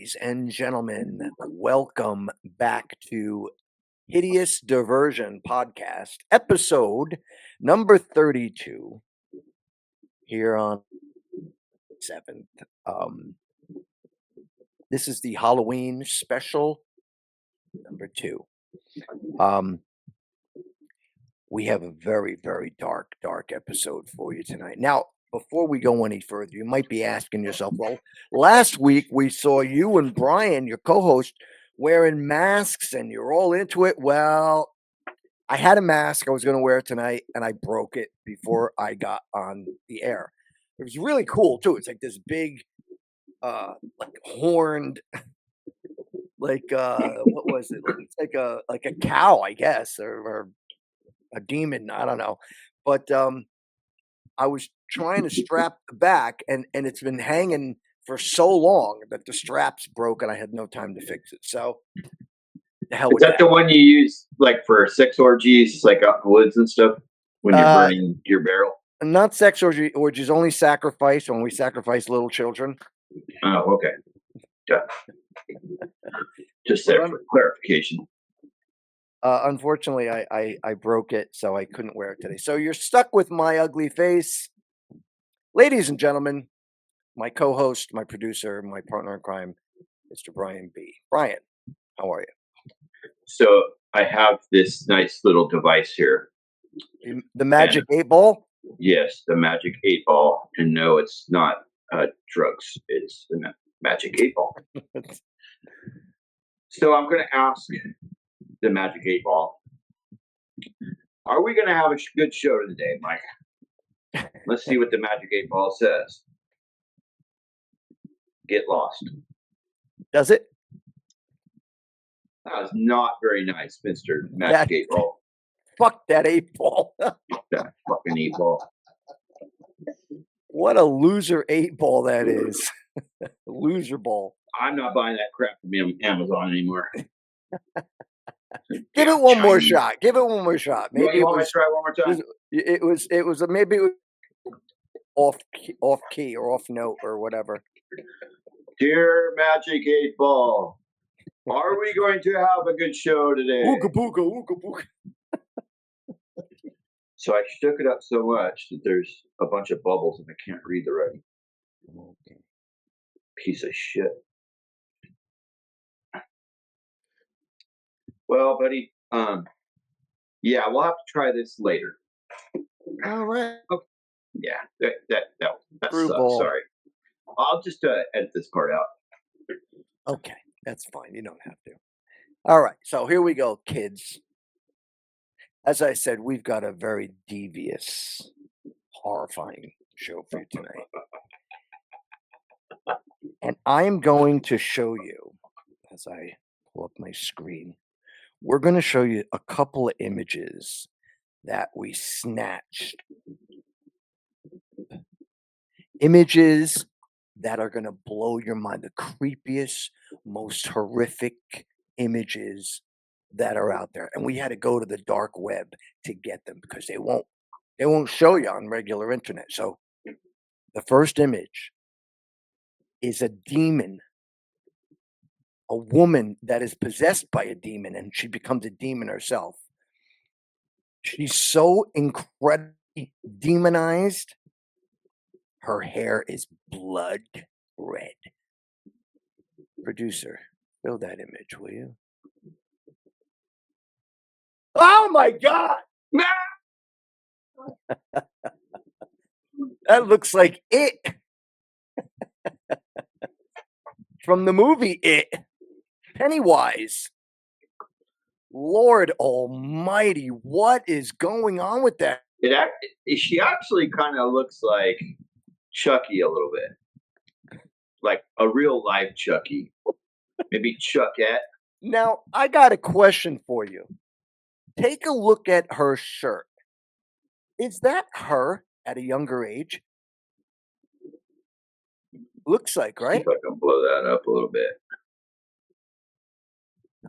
Ladies and gentlemen, welcome back to Hideous Diversion Podcast, episode number 32, here on 7th. This is the Halloween special, number 2. We have a very, very dark episode for you tonight. Now, before we go any further, you might be asking yourself, well, last week we saw you and Bryan, your co-host, wearing masks and you're all into it. Well, I had a mask I was going to wear tonight and I broke it before I got on the air. It was really cool too. It's like this big, like horned, like what was it? It's like a cow, I guess, or a demon. I don't know, but I was trying to strap the back, and it's been hanging for so long that the straps broke, and I had no time to fix it. So the hell Is with that the one you use like for sex orgies, like out in the woods and stuff, when you're burning your barrel? Not sex orgies, only sacrifice when we sacrifice little children. Oh, okay. Yeah. Just there for clarification. Unfortunately, I broke it, so I couldn't wear it today. So you're stuck with my ugly face. Ladies and gentlemen, my co-host, my producer, my partner in crime, Mr. Bryan B. Bryan, how are you? So I have this nice little device here. The Magic 8 Ball? Yes, the Magic 8 Ball. And no, it's not drugs. It's the Magic 8 Ball. So I'm going to ask the Magic 8 Ball, are we going to have a good show today, Mike? Let's see what the Magic 8 Ball says. Get lost. Does it? That was not very nice, Mr. Magic 8 Ball. Fuck that 8 Ball. That fucking 8 Ball. What a loser 8 Ball that is. Loser ball. I'm not buying that crap from Amazon anymore. Give it one more shot. Give it one more shot. Maybe you want to try one more time? It was maybe off key or off note or whatever. Dear Magic 8 Ball, are we going to have a good show today? Ooga booga, ooga booga. So I shook it up so much that there's a bunch of bubbles and I can't read the writing. Okay. Piece of shit. Well, buddy, yeah, we'll have to try this later. All right. Okay. Yeah, that Screw sucks. ball. Sorry. I'll just edit this part out. Okay, that's fine. You don't have to. All right, so here we go, kids. As I said, we've got a very devious, horrifying show for you tonight. And I'm going to show you, as I pull up my screen, we're going to show you a couple of images that we snatched. Images that are going to blow your mind. The creepiest, most horrific images that are out there. And we had to go to the dark web to get them because they won't show you on regular internet. So the first image is a demon, a woman that is possessed by a demon, and she becomes a demon herself. She's so incredibly demonized. Her hair is blood red. Producer, fill that image, will you? Oh my God! That looks like It. From the movie It. Pennywise. Lord almighty, what is going on with that? She actually kind of looks like Chucky a little bit. Like a real life Chucky. Maybe Chuckette. Now, I got a question for you. Take a look at her shirt. Is that her at a younger age? Looks like, right? See if I can blow that up a little bit.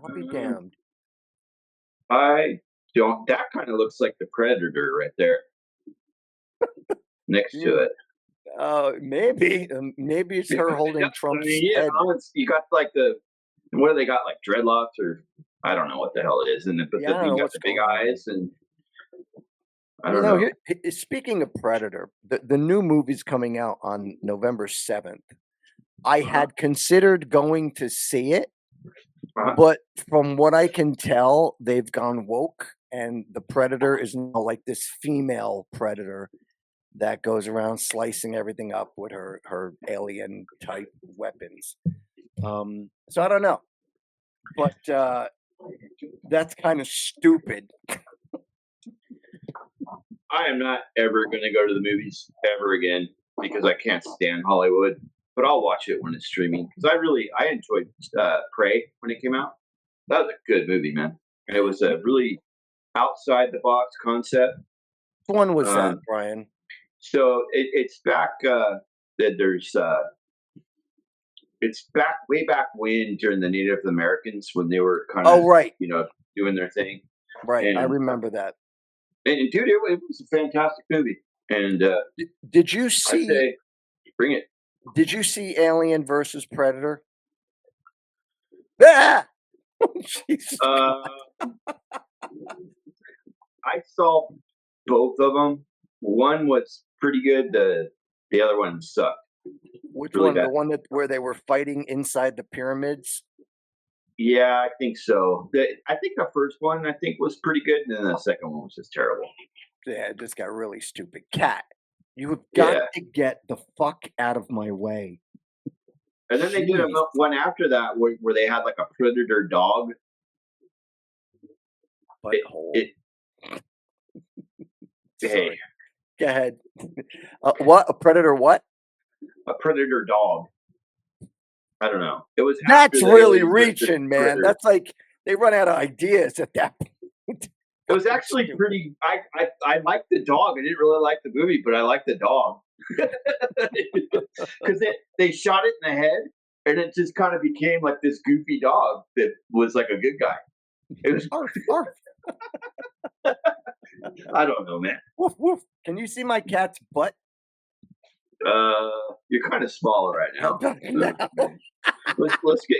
I'll be damned. I don't. That kind of looks like the Predator right there. Next to it. Maybe it's her holding I Trump's mean, you head. know, you got like what do they got, like dreadlocks or I don't know what the hell it is, and but Yeah, I don't you know got what's the big going on. eyes, and I You don't know, know. speaking of Predator, the new movie's coming out on November 7th. I Uh-huh. had considered going to see it, Uh-huh. but from what I can tell, they've gone woke, and the Predator is now like this female Predator that goes around slicing everything up with her alien type weapons. So I don't know, but that's kind of stupid. I am not ever going to go to the movies ever again because I can't stand Hollywood. But I'll watch it when it's streaming because I enjoyed Prey when it came out. That was a good movie, man. And it was a really outside the box concept. Which one was that, Um, Brian? so it's back. That there's it's back way back when during the Native Americans when they were kind of Oh, right, doing their thing. right. I And remember that. dude, it was a fantastic movie. And Did you I see? say, bring it. Did you see Alien versus Predator? Ah! Jesus. Uh, I saw both of them. One was pretty good. The other one sucked Which really one? The bad. one that where they were fighting inside the pyramids? Yeah, I think so. I think the first one I think was pretty good, and then the second one was just terrible. Yeah, it just got really stupid. Cat, you have got Yeah, to get the fuck out of my way. and then they did Jeez. one after that where they had like a predator dog. It, Butthole. it hey, Sorry. Go ahead. What? A predator what? a predator dog. I don't know. It was after That's the really aliens versus reaching, man. predator. That's like they run out of ideas at that point. It was Fucking actually stupid. pretty. I liked the dog. I didn't really like the movie, but I liked the dog because they shot it in the head, and it just kind of became like this goofy dog that was like a good guy. It was. Arf, arf. I don't know, man. Woof, woof. Can you see my cat's butt? You're kind of smaller right now. No. Let's get.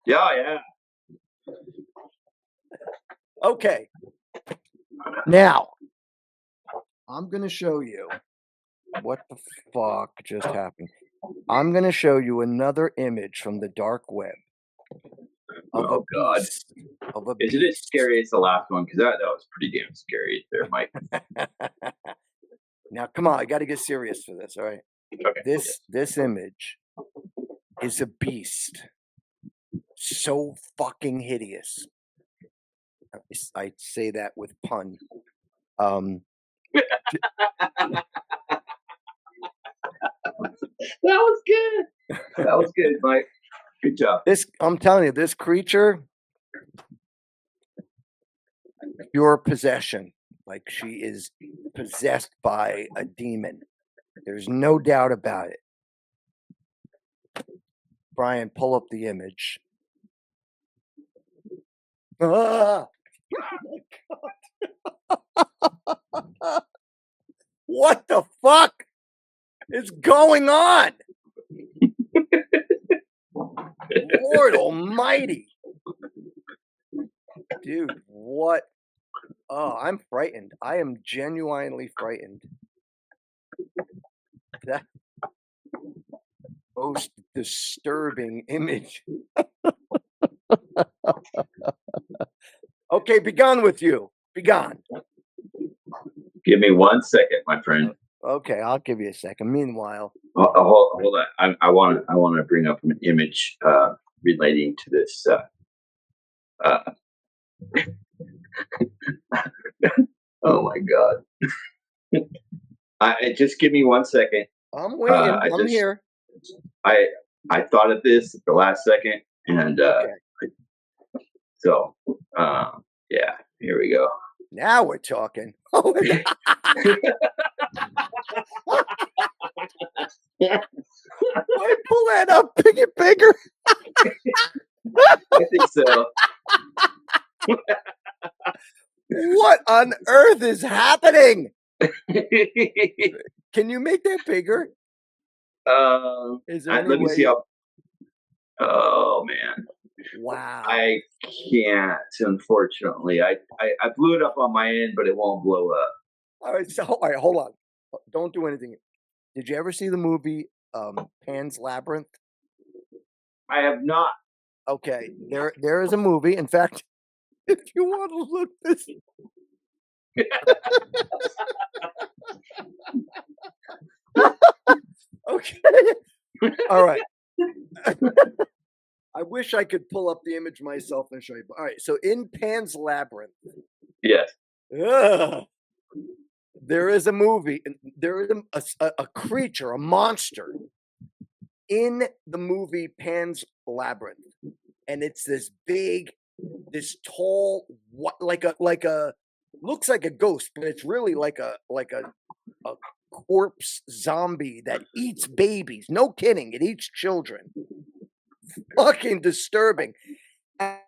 Yeah. Okay. Now, I'm going to show you what the fuck just happened. I'm going to show you another image from the dark web of a Oh God. beast. Of a Is it as beast. scary as the last one? Because that was pretty damn scary there, Mike. Now, come on. I got to get serious for this. All right. Okay. This image is a beast. So fucking hideous. I say that with pun. That was good. That was good, Mike. Good job. I'm telling you, this creature, pure possession. Like she is possessed by a demon. There's no doubt about it. Brian, pull up the image. Ah! What the fuck is going on? Lord almighty. Dude, what? Oh, I'm frightened. I am genuinely frightened. That most disturbing image. Okay, be gone with you. Be gone. Give me 1 second, my friend. Okay, I'll give you a second. Meanwhile, Hold on. I want to bring up an image relating to this. Uh, oh my God! Just give me 1 second. I'm waiting. I'm here. I I thought of this at the last second, and Okay, so yeah, here we go. now we're talking. Oh, I pull that up, make it bigger. I think so. What on earth is happening? Can you make that bigger? Is there any Let me way? see how. Oh man, Wow. I can't. Unfortunately, I blew it up on my end, but it won't blow up. All right, hold on. Don't do anything. Did you ever see the movie Pan's Labyrinth? I have not. Okay, there is a movie. In fact, if you want to look this, okay, all right. I wish I could pull up the image myself and show you. All right, so in Pan's Labyrinth, Yes. ugh, there is a movie, and there is a creature, a monster in the movie Pan's Labyrinth, and it's this big, this tall, what like a looks like a ghost, but it's really like a corpse zombie that eats babies. No kidding, it eats children. Fucking disturbing. And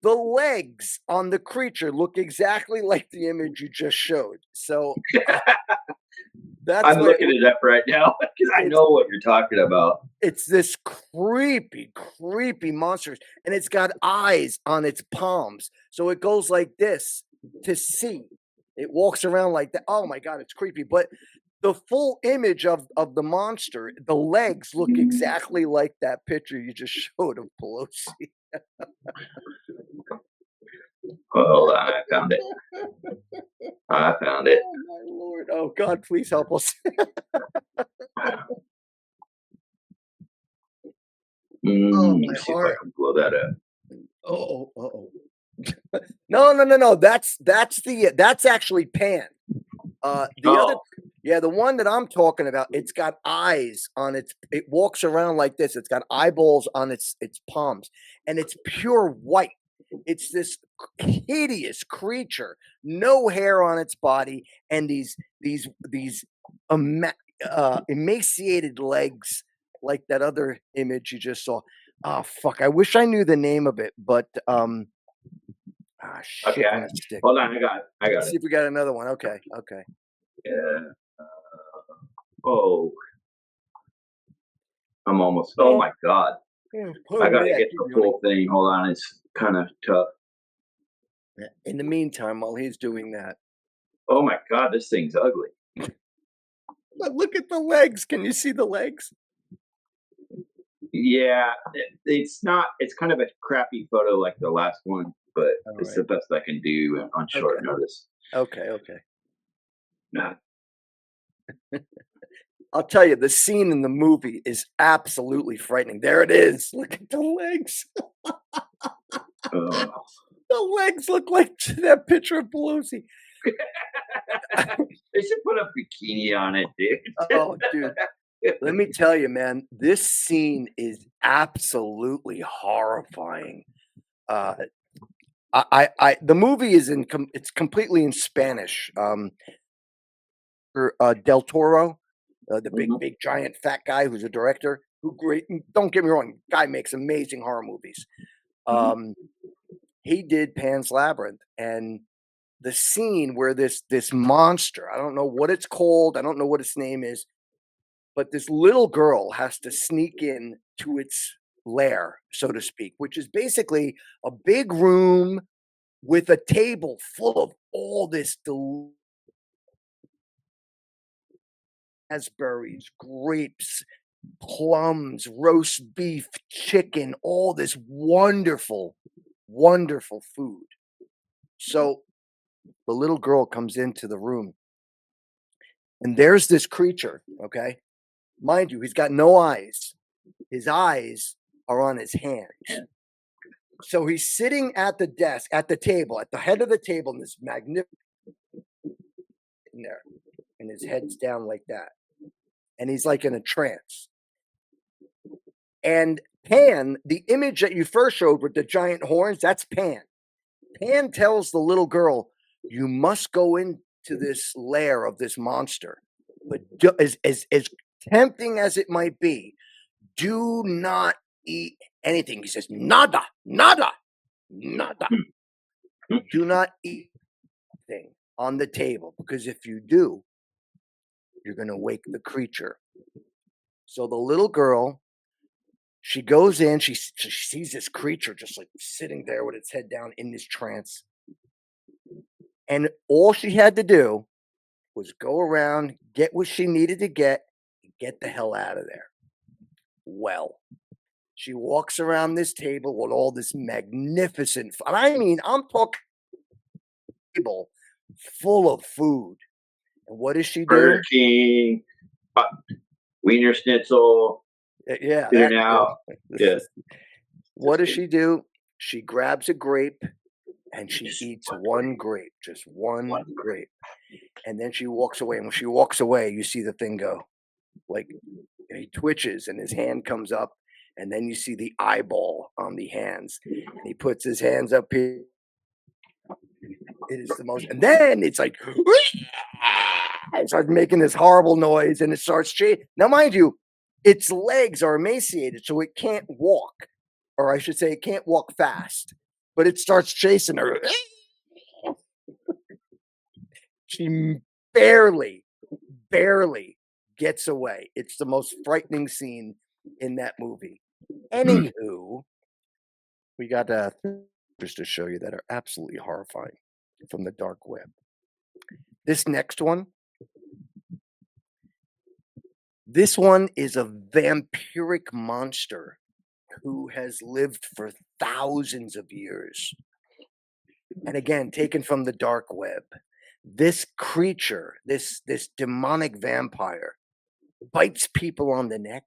the legs on the creature look exactly like the image you just showed. So that's I'm why looking it up right now because I it's know what you're talking about. it's this creepy monster, and it's got eyes on its palms. So it goes like this to see. It walks around like that. Oh my god, it's creepy. But the full image of the monster, the legs look exactly like that picture you just showed of Pelosi. Oh, hold on, I found it. I found it. Oh my lord. Oh God, please help us. Oh Let me my see if I heart. can blow that up. Oh, oh. No. That's actually Pan. The other, Oh, yeah, the one that I'm talking about, it's got eyes on it walks around like this. It's got eyeballs on its palms, and it's pure white. It's this hideous creature, no hair on its body, and these ema- emaciated legs, like that other image you just saw. Oh fuck! I wish I knew the name of it, but okay. shit on a stick. Hold on, I got it. I got Let's it. see if we got another one. Okay, okay. Yeah. Oh, I'm almost. Oh Oh, my god. I pardon got me, to I get keep the yawning. full thing. Hold on, it's kind of tough. In the meantime, while he's doing that, Oh my god, this thing's ugly. but look at the legs. Can you see the legs? Yeah, it's not. It's kind of a crappy photo like the last one, but All it's right. the best I can do on short Okay. notice. Okay. Nah. I'll tell you, the scene in the movie is absolutely frightening. There it is. Look at the legs. Oh. The legs look like that picture of Pelosi. They should put a bikini on it, dude. Oh, dude. Let me tell you, man, this scene is absolutely horrifying. Uh, the movie is it's completely in Spanish. For Del Toro, the Mhm, big giant fat guy who's a director. Who great? Don't get me wrong, guy makes amazing horror movies. mhm. Um, he did Pan's Labyrinth, and the scene where this monster, I don't know what it's called, I don't know what its name is, but this little girl has to sneak in to its lair, so to speak, which is basically a big room with a table full of all this raspberries, grapes, plums, roast beef, chicken, all this wonderful food. So the little girl comes into the room, and there's this creature, okay? Mind you, he's got no eyes. His eyes are on his hands. So he's sitting at the desk, at the table, at the head of the table, in this magnificent there, and his head's down like that. And he's like in a trance. And Pan, the image that you first showed with the giant horns, that's Pan. Pan tells the little girl, "You must go into this lair of this monster, but as tempting as it might be, do not eat anything." He says, "Nada, nada, nada. Do not eat anything on the table, because if you do, you're going to wake the creature. So the little girl, she goes in, she sees this creature just like sitting there with its head down in this trance. And all she had to do was go around, get what she needed to get, and get the hell out of there. Well, she walks around this table with all this magnificent, I mean, I'm talking table full of food. And what does she Burger do? King, Wiener Schnitzel, Yeah, In that and too. Out. Yeah. What does she do? She grabs a grape and she Just eats one one grape, just one One grape. And then she walks away. And when she walks away, you see the thing go like he twitches and his hand comes up. And then you see the eyeball on the hands. And he puts his hands up here. It is the most, and then it's like, it starts making this horrible noise and it starts chasing. Now, mind you, its legs are emaciated, so it can't walk, or I should say, it can't walk fast, but it starts chasing her. She barely, barely gets away. It's the most frightening scene in that movie. Anywho, we got just to show you that are absolutely horrifying from the dark web. This next one, this one is a vampiric monster who has lived for thousands of years. And again, taken from the dark web. This creature, this demonic vampire, bites people on the neck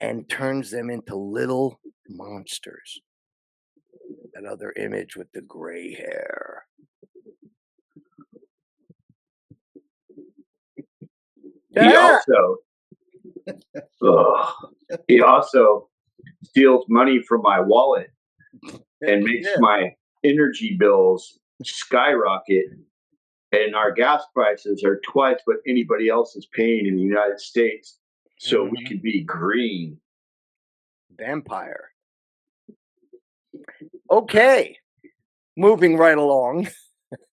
and turns them into little monsters. That other image with the gray hair. He Yeah. also steals money from my wallet and makes my energy bills skyrocket. And our gas prices are twice what anybody else is paying in the United States. So we can be green. Vampire. Okay. Moving right along.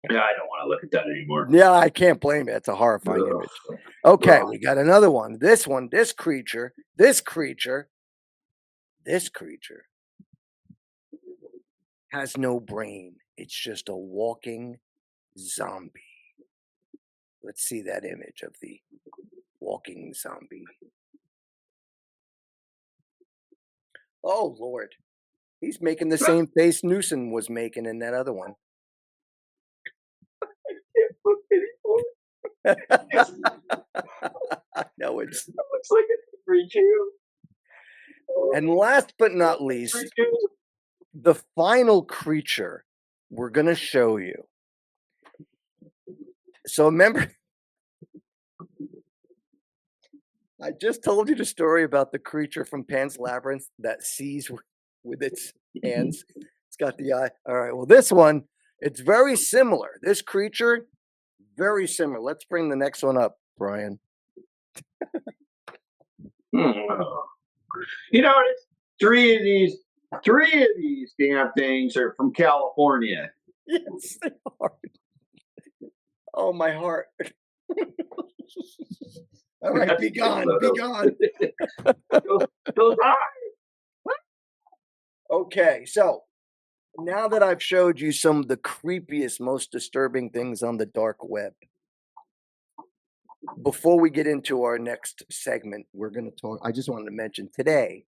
Yeah, I don't want to look at that anymore. Yeah, I can't blame it. It's a horrifying image. Okay, we got another one. This creature has no brain. It's just a walking zombie. Let's see that image of the walking zombie. Oh, Lord. He's making the same face Newsom was making in that other one. No, it looks like a free too. And last but not least, the final creature we're going to show you. So remember, I just told you the story about the creature from Pan's Labyrinth that sees with its hands. It's got the eye. All right. Well, this one, it's very similar. This creature, very similar. Let's bring the next one up, Brian. You know, three of these damn things are from California. Yes, they are. Oh, my heart. All right, be gone, be gone. Okay, so now that I've showed you some of the creepiest, most disturbing things on the dark web, before we get into our next segment, we're going to talk. I just wanted to mention today.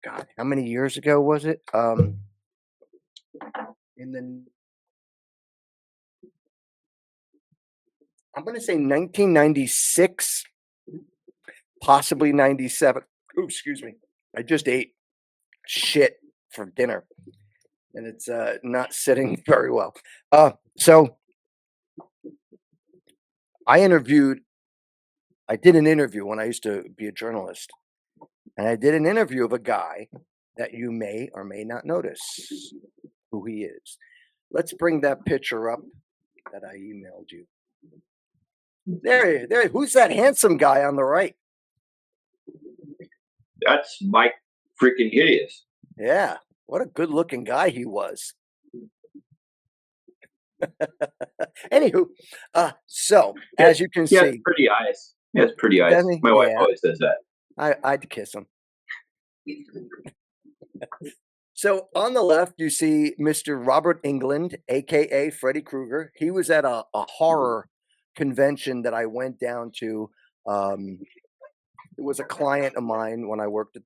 God, how many years ago was it? In the I'm going to say 1996, possibly 97. Ooh, excuse me. I just ate shit for dinner, and it's not sitting very well. So I did an interview when I used to be a journalist, and I did an interview of a guy that you may or may not notice who he is. Let's bring that picture up that I emailed you. There. Who's that handsome guy on the right? That's Myke freaking Hideous. Yeah, what a good-looking guy he was. Anywho, so He has, as you can he has see, pretty eyes. He has pretty eyes. doesn't he? My wife Yeah, always says that. I'd kiss him. So on the left, you see Mr. Robert England, aka Freddy Krueger. He was at a horror convention that I went down to. Um, it was a client of mine when I worked at,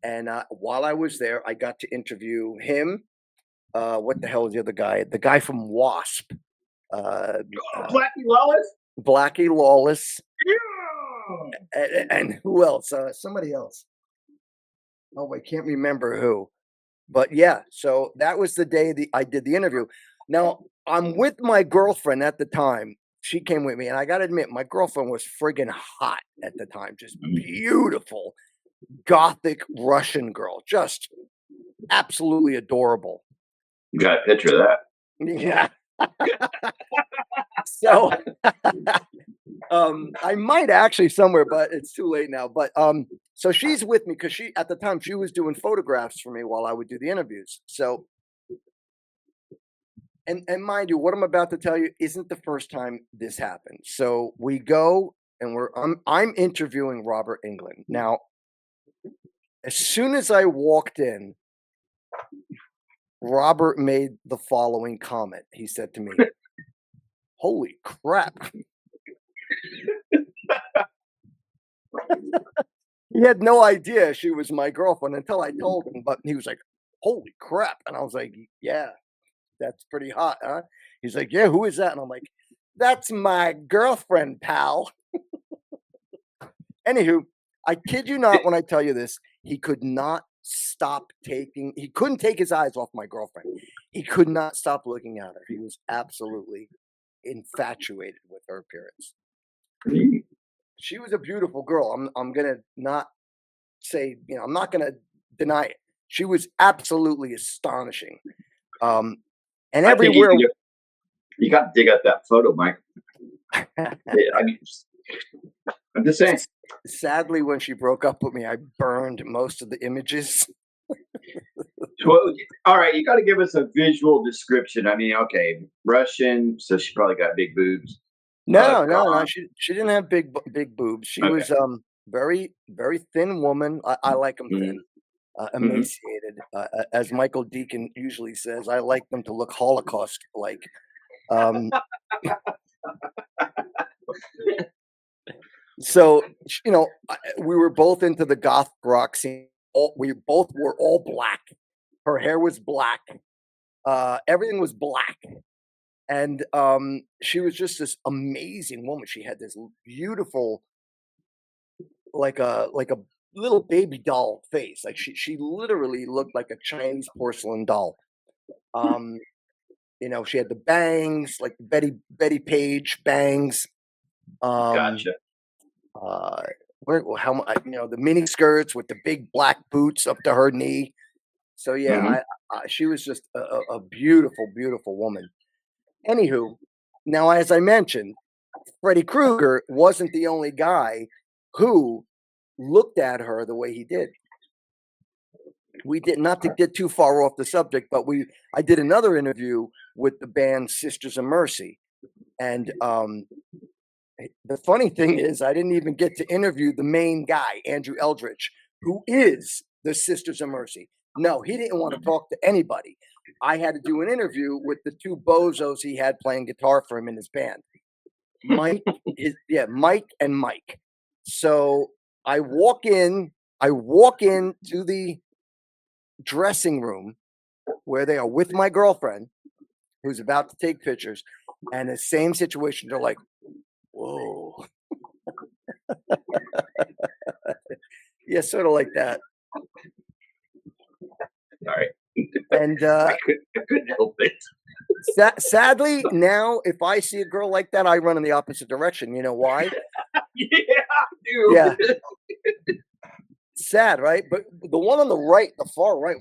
and while I was there, I got to interview him. What the hell is the other guy? The guy from Wasp, uh, Oh, uh, Blackie Lawless. Blackie Lawless, Yeah. and who else? Somebody else. Oh, I can't remember who. But yeah, so that was the day I did the interview. Now I'm with my girlfriend at the time. She came with me, and I got to admit, my girlfriend was friggin' hot at the time, just beautiful, gothic Russian girl, just absolutely adorable. You got a picture of that. Yeah. So I might actually somewhere, but it's too late now. But so she's with me because she at the time she was doing photographs for me while I would do the interviews. So and mind you, what I'm about to tell you isn't the first time this happened. So we go and I'm interviewing Robert England. Now, as soon as I walked in, Robert made the following comment. He said to me, "Holy crap." He had no idea she was my girlfriend until I told him, but he was like, "Holy crap." And I was like, "Yeah, that's pretty hot, huh?" He's like, "Yeah, who is that?" And I'm like, "That's my girlfriend, pal." Anywho, I kid you not when I tell you this, he could not stop he couldn't take his eyes off my girlfriend. He could not stop looking at her. He was absolutely infatuated with her appearance. She was a beautiful girl. I'm gonna not say, I'm not gonna deny it. She was absolutely astonishing. Um, and I think everywhere you got to dig up that photo, Mike. Yeah, I mean, I'm just saying. sadly, when she broke up with me, I burned most of the images. Well, all right, you got to give us a visual description. I mean, okay, Russian, so she probably got big boobs. No, no, no. Gone. She didn't have big boobs. She Okay. was very very thin woman. I like them Hmm. thin, Hmm. emaciated. As Michael Deacon usually says, I like them to look Holocaust like. Um, so we were both into the goth rock scene. We both were all black. Her hair was black. Everything was black. And she was just this amazing woman. She had this beautiful, like a little baby doll face. Like she literally looked like a Chinese porcelain doll. Um, she had the bangs, like Betty Page bangs. Um, Gotcha. uh, how much? The mini skirts with the big black boots up to her knee. So yeah, Hmm. she was just a beautiful, beautiful woman. Anywho, now as I mentioned, Freddy Krueger wasn't the only guy who looked at her the way he did. We did not to get too far off the subject, but I did another interview with the band Sisters of Mercy, and the funny thing is, I didn't even get to interview the main guy, Andrew Eldritch, who is the Sisters of Mercy. No, he didn't want to talk to anybody. I had to do an interview with the two bozos he had playing guitar for him in his band. Myke and Mike. So I walk in to the dressing room where they are with my girlfriend who's about to take pictures, and the same situation. They're like, "Whoa." Yeah, sort of like that. Sorry. And I couldn't help it. sadly, now if I see a girl like that, I run in the opposite direction. You know why? Yeah, Yeah, dude. sad, right? But the one on the right, the far right,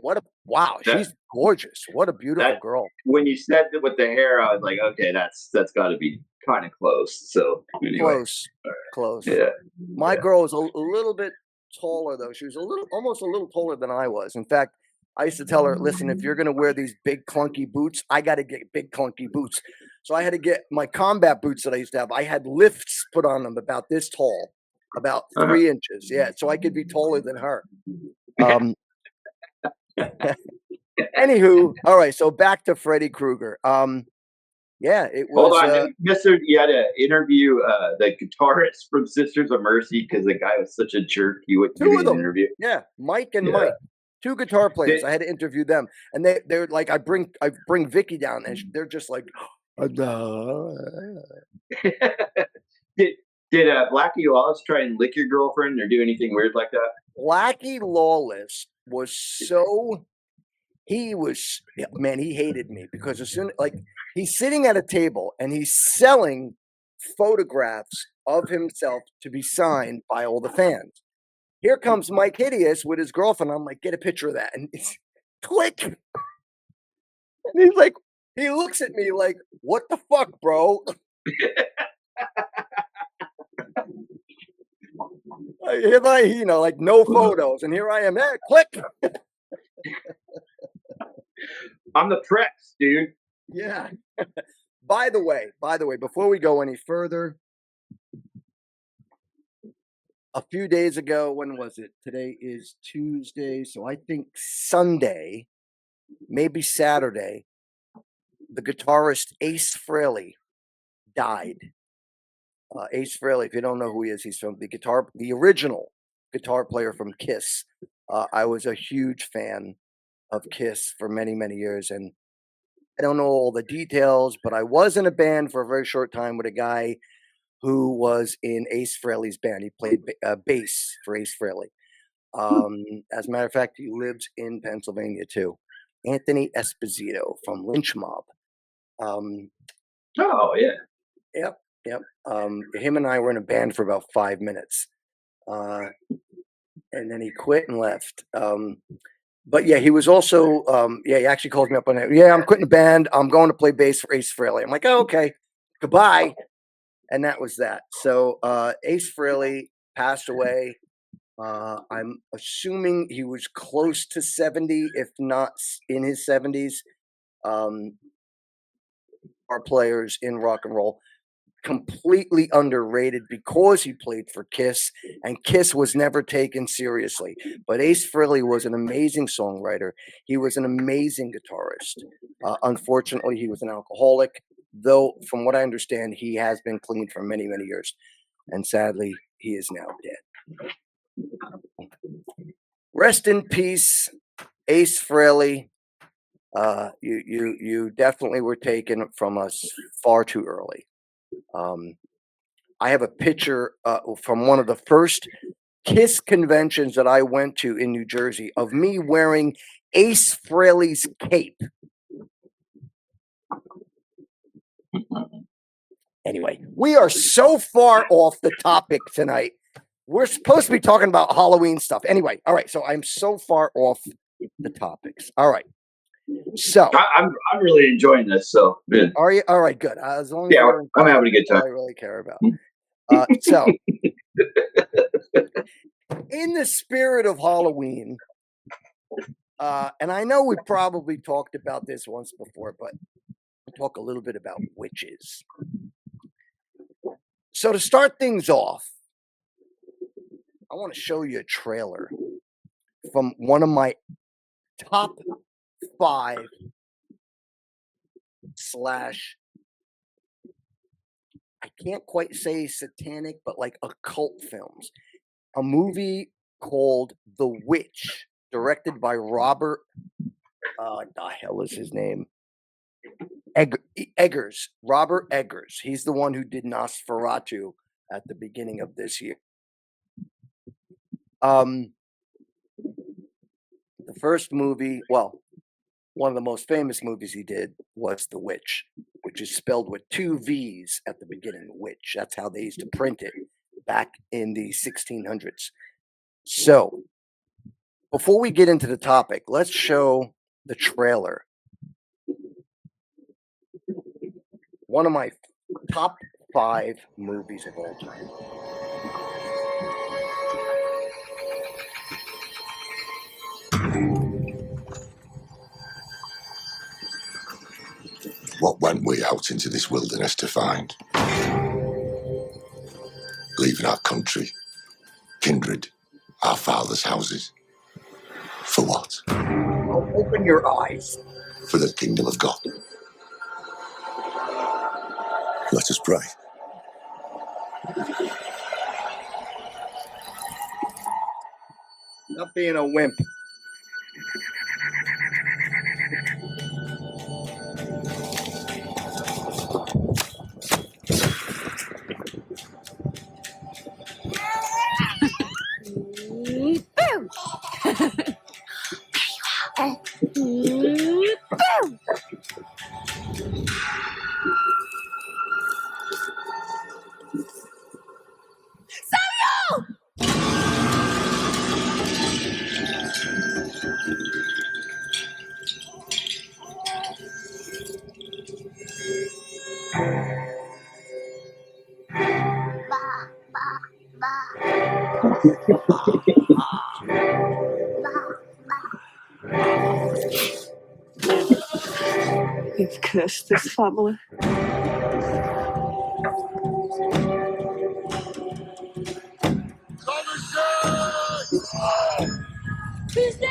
wow, That she's gorgeous. What a beautiful that girl. when you said that with the hair, I was like, okay, that's got to be kind of close. So anyway, Close, close. yeah, My yeah. girl was a little bit taller though. She was almost a little taller than I was. In fact, I used to tell her, listen, if you're going to wear these big clunky boots, I got to get big clunky boots. So I had to get my combat boots that I used to have. I had lifts put on them about this tall, about 3 inches. Yeah. So I could be taller than her. Anywho, all right. So back to Freddy Krueger. Yeah, it Hold was. on, Mister. You had to interview the guitarist from Sisters of Mercy because the guy was such a jerk. He wouldn't give Two me of an them. interview. Yeah, Myke and Yeah. Mike. Two guitar players. Did, I had to interview them, and they're like, I bring Vicky down, and they're just like, did Blackie Lawless try and lick your girlfriend or do anything weird like that? Blackie Lawless was so. He was, man, he hated me because as soon like he's sitting at a table and he's selling photographs of himself to be signed by all the fans. Here comes Mike Hideous with his girlfriend. I'm like, get a picture of that. And it's click. And he's like, he looks at me like, what the fuck, bro? Like no photos. And here I am. Click. I'm the press, dude. Yeah. By the way, before we go any further, a few days ago, when was it? Today is Tuesday, so I think Sunday, maybe Saturday, the guitarist Ace Frehley died. Ace Frehley, if you don't know who he is, he's from the original guitar player from Kiss. I was a huge fan of Kiss for many, many years, and I don't know all the details, but I was in a band for a very short time with a guy who was in Ace Frehley's band. He played bass for Ace Frehley. As a matter of fact, he lives in Pennsylvania too. Anthony Esposito from Lynch Mob. Oh yeah. Yep. Him and I were in a band for about 5 minutes, and then he quit and left. But yeah, he was also. Yeah, he actually called me up on it. Yeah, I'm quitting the band. I'm going to play bass for Ace Frehley. I'm like, oh, okay, goodbye. And that was that. So Ace Frehley passed away. I'm assuming he was close to 70, if not in his 70s. Our players in rock and roll, completely underrated because he played for Kiss, and Kiss was never taken seriously. But Ace Frehley was an amazing songwriter. He was an amazing guitarist. Unfortunately, he was an alcoholic, though from what I understand, he has been clean for many, many years. And sadly, he is now dead. Rest in peace, Ace Frehley. You definitely were taken from us far too early. I have a picture from one of the first Kiss conventions that I went to in New Jersey of me wearing Ace Frehley's cape. Anyway, we are so far off the topic tonight. We're supposed to be talking about Halloween stuff. Anyway, all right. So I'm so far off the topics. All right. So I'm really enjoying this. So good. Are you all right? Good. As long as I'm having a good time. I really care about. So, in the spirit of Halloween, and I know we probably talked about this once before, but we'll talk a little bit about witches. So to start things off, I want to show you a trailer from one of my top 5 / I can't quite say satanic, but like occult films. A movie called The Witch, directed by Robert. The hell is his name? Eggers. Robert Eggers. He's the one who did Nosferatu at the beginning of this year. The first movie, well, one of the most famous movies he did was The Witch, which is spelled with 2 V's at the beginning. Witch. That's how they used to print it back in the 1600s. So, before we get into the topic, let's show the trailer. One of my top 5 movies of all time. What went we out into this wilderness to find? Leaving our country, kindred, our fathers' houses. For what? Well, open your eyes. For the kingdom of God. Let us pray. Not being a wimp. You've cursed this family. Who's there?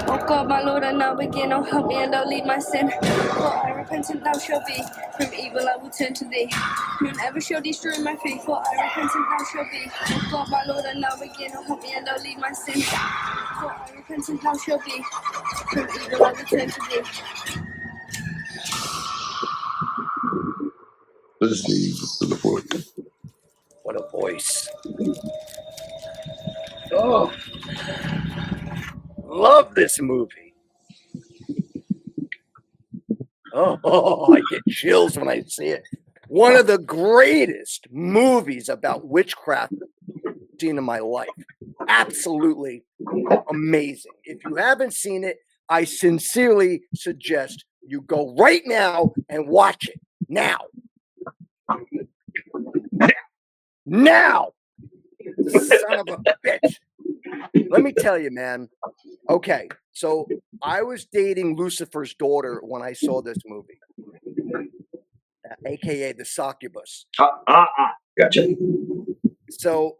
Oh God, my Lord, I now begin. Oh, help me and don't leave my sin. For I repentant thou shalt be. From evil I will turn to thee. None ever shall destroy my faith. For I repentant thou shalt be. Oh God, my Lord, I now begin. Oh, help me and don't leave my sin. For I repentant thou shalt be. From evil I will turn to thee. Leave the Lord. What a voice. Oh, love this movie. Oh, I get chills when I see it. One of the greatest movies about witchcraft I've seen in my life. Absolutely amazing. If you haven't seen it, I sincerely suggest you go right now and watch it. Now. Now. Son of a bitch. Let me tell you, man. Okay, so I was dating Lucifer's daughter when I saw this movie, aka the succubus. Gotcha. So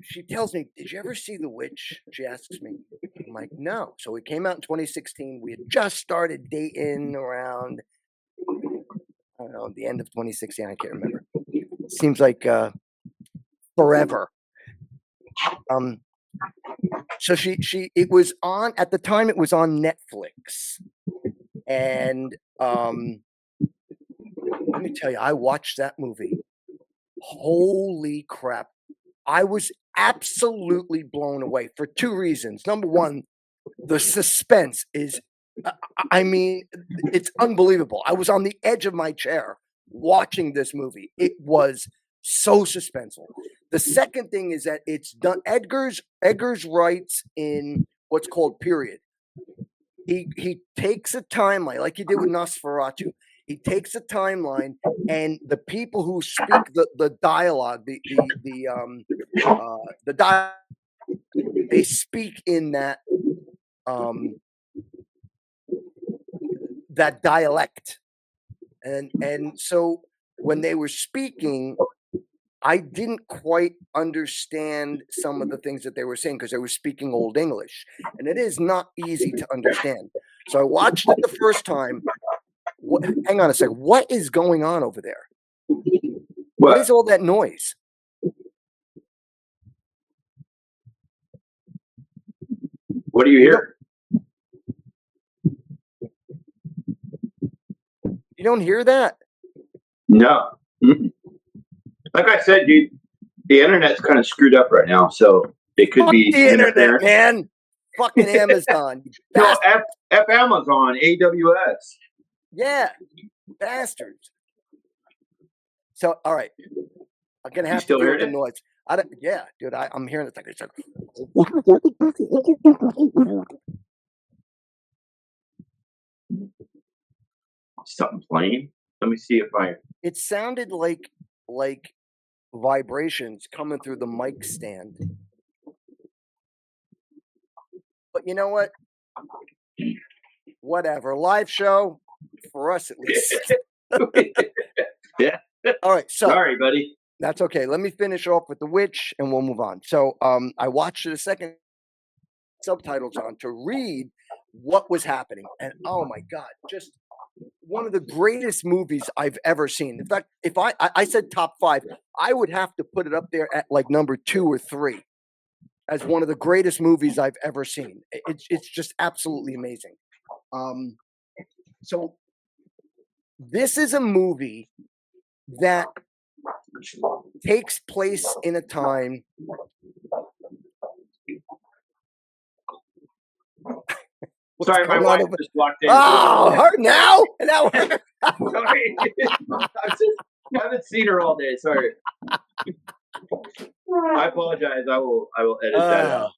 she tells me, "Did you ever see The Witch?" She asks me. I'm like, "No." So it came out in 2016. We had just started dating around, I don't know, the end of 2016. I can't remember. Seems like forever. So it was on at the time. It was on Netflix, and let me tell you, I watched that movie. Holy crap! I was absolutely blown away for two reasons. Number one, the suspense is, I mean, it's unbelievable. I was on the edge of my chair watching this movie. It was so suspenseful. The second thing is that it's done. Edgar's writes in what's called period. He takes a timeline like he did with Nosferatu. He takes a timeline, and the people who speak the dialogue, the dialogue, they speak in that that dialect, and so when they were speaking, I didn't quite understand some of the things that they were saying because they were speaking Old English, and it is not easy to understand. So I watched it the first time. Hang on a second. What is going on over there? What is all that noise? What do you hear? You don't hear that? No. Like I said, dude, the internet's kind of screwed up right now, so it could Fuck be the internet, interference. man. Fucking Amazon. No, F Amazon, AWS. Yeah, bastards. So, all right, I'm gonna have to still deal with hearing the it? noise. Yeah, dude, I'm hearing it. It's like Something playing. Let me see if I It sounded like vibrations coming through the mic stand. But you know what? Whatever. Live show for us at least. Yeah. All right. So Sorry, buddy. that's okay. Let me finish off with The Witch and we'll move on. So I watched it a second, subtitles on to read what was happening. And oh my God, just one of the greatest movies I've ever seen. In fact, if I said top 5, I would have to put it up there at like number 2 or 3 as one of the greatest movies I've ever seen. It's just absolutely amazing. So this is a movie that takes place in a time. Sorry, my wife just walked in. Oh, her now? Now Sorry. I haven't seen her all day. Sorry. I apologize. I will edit that out.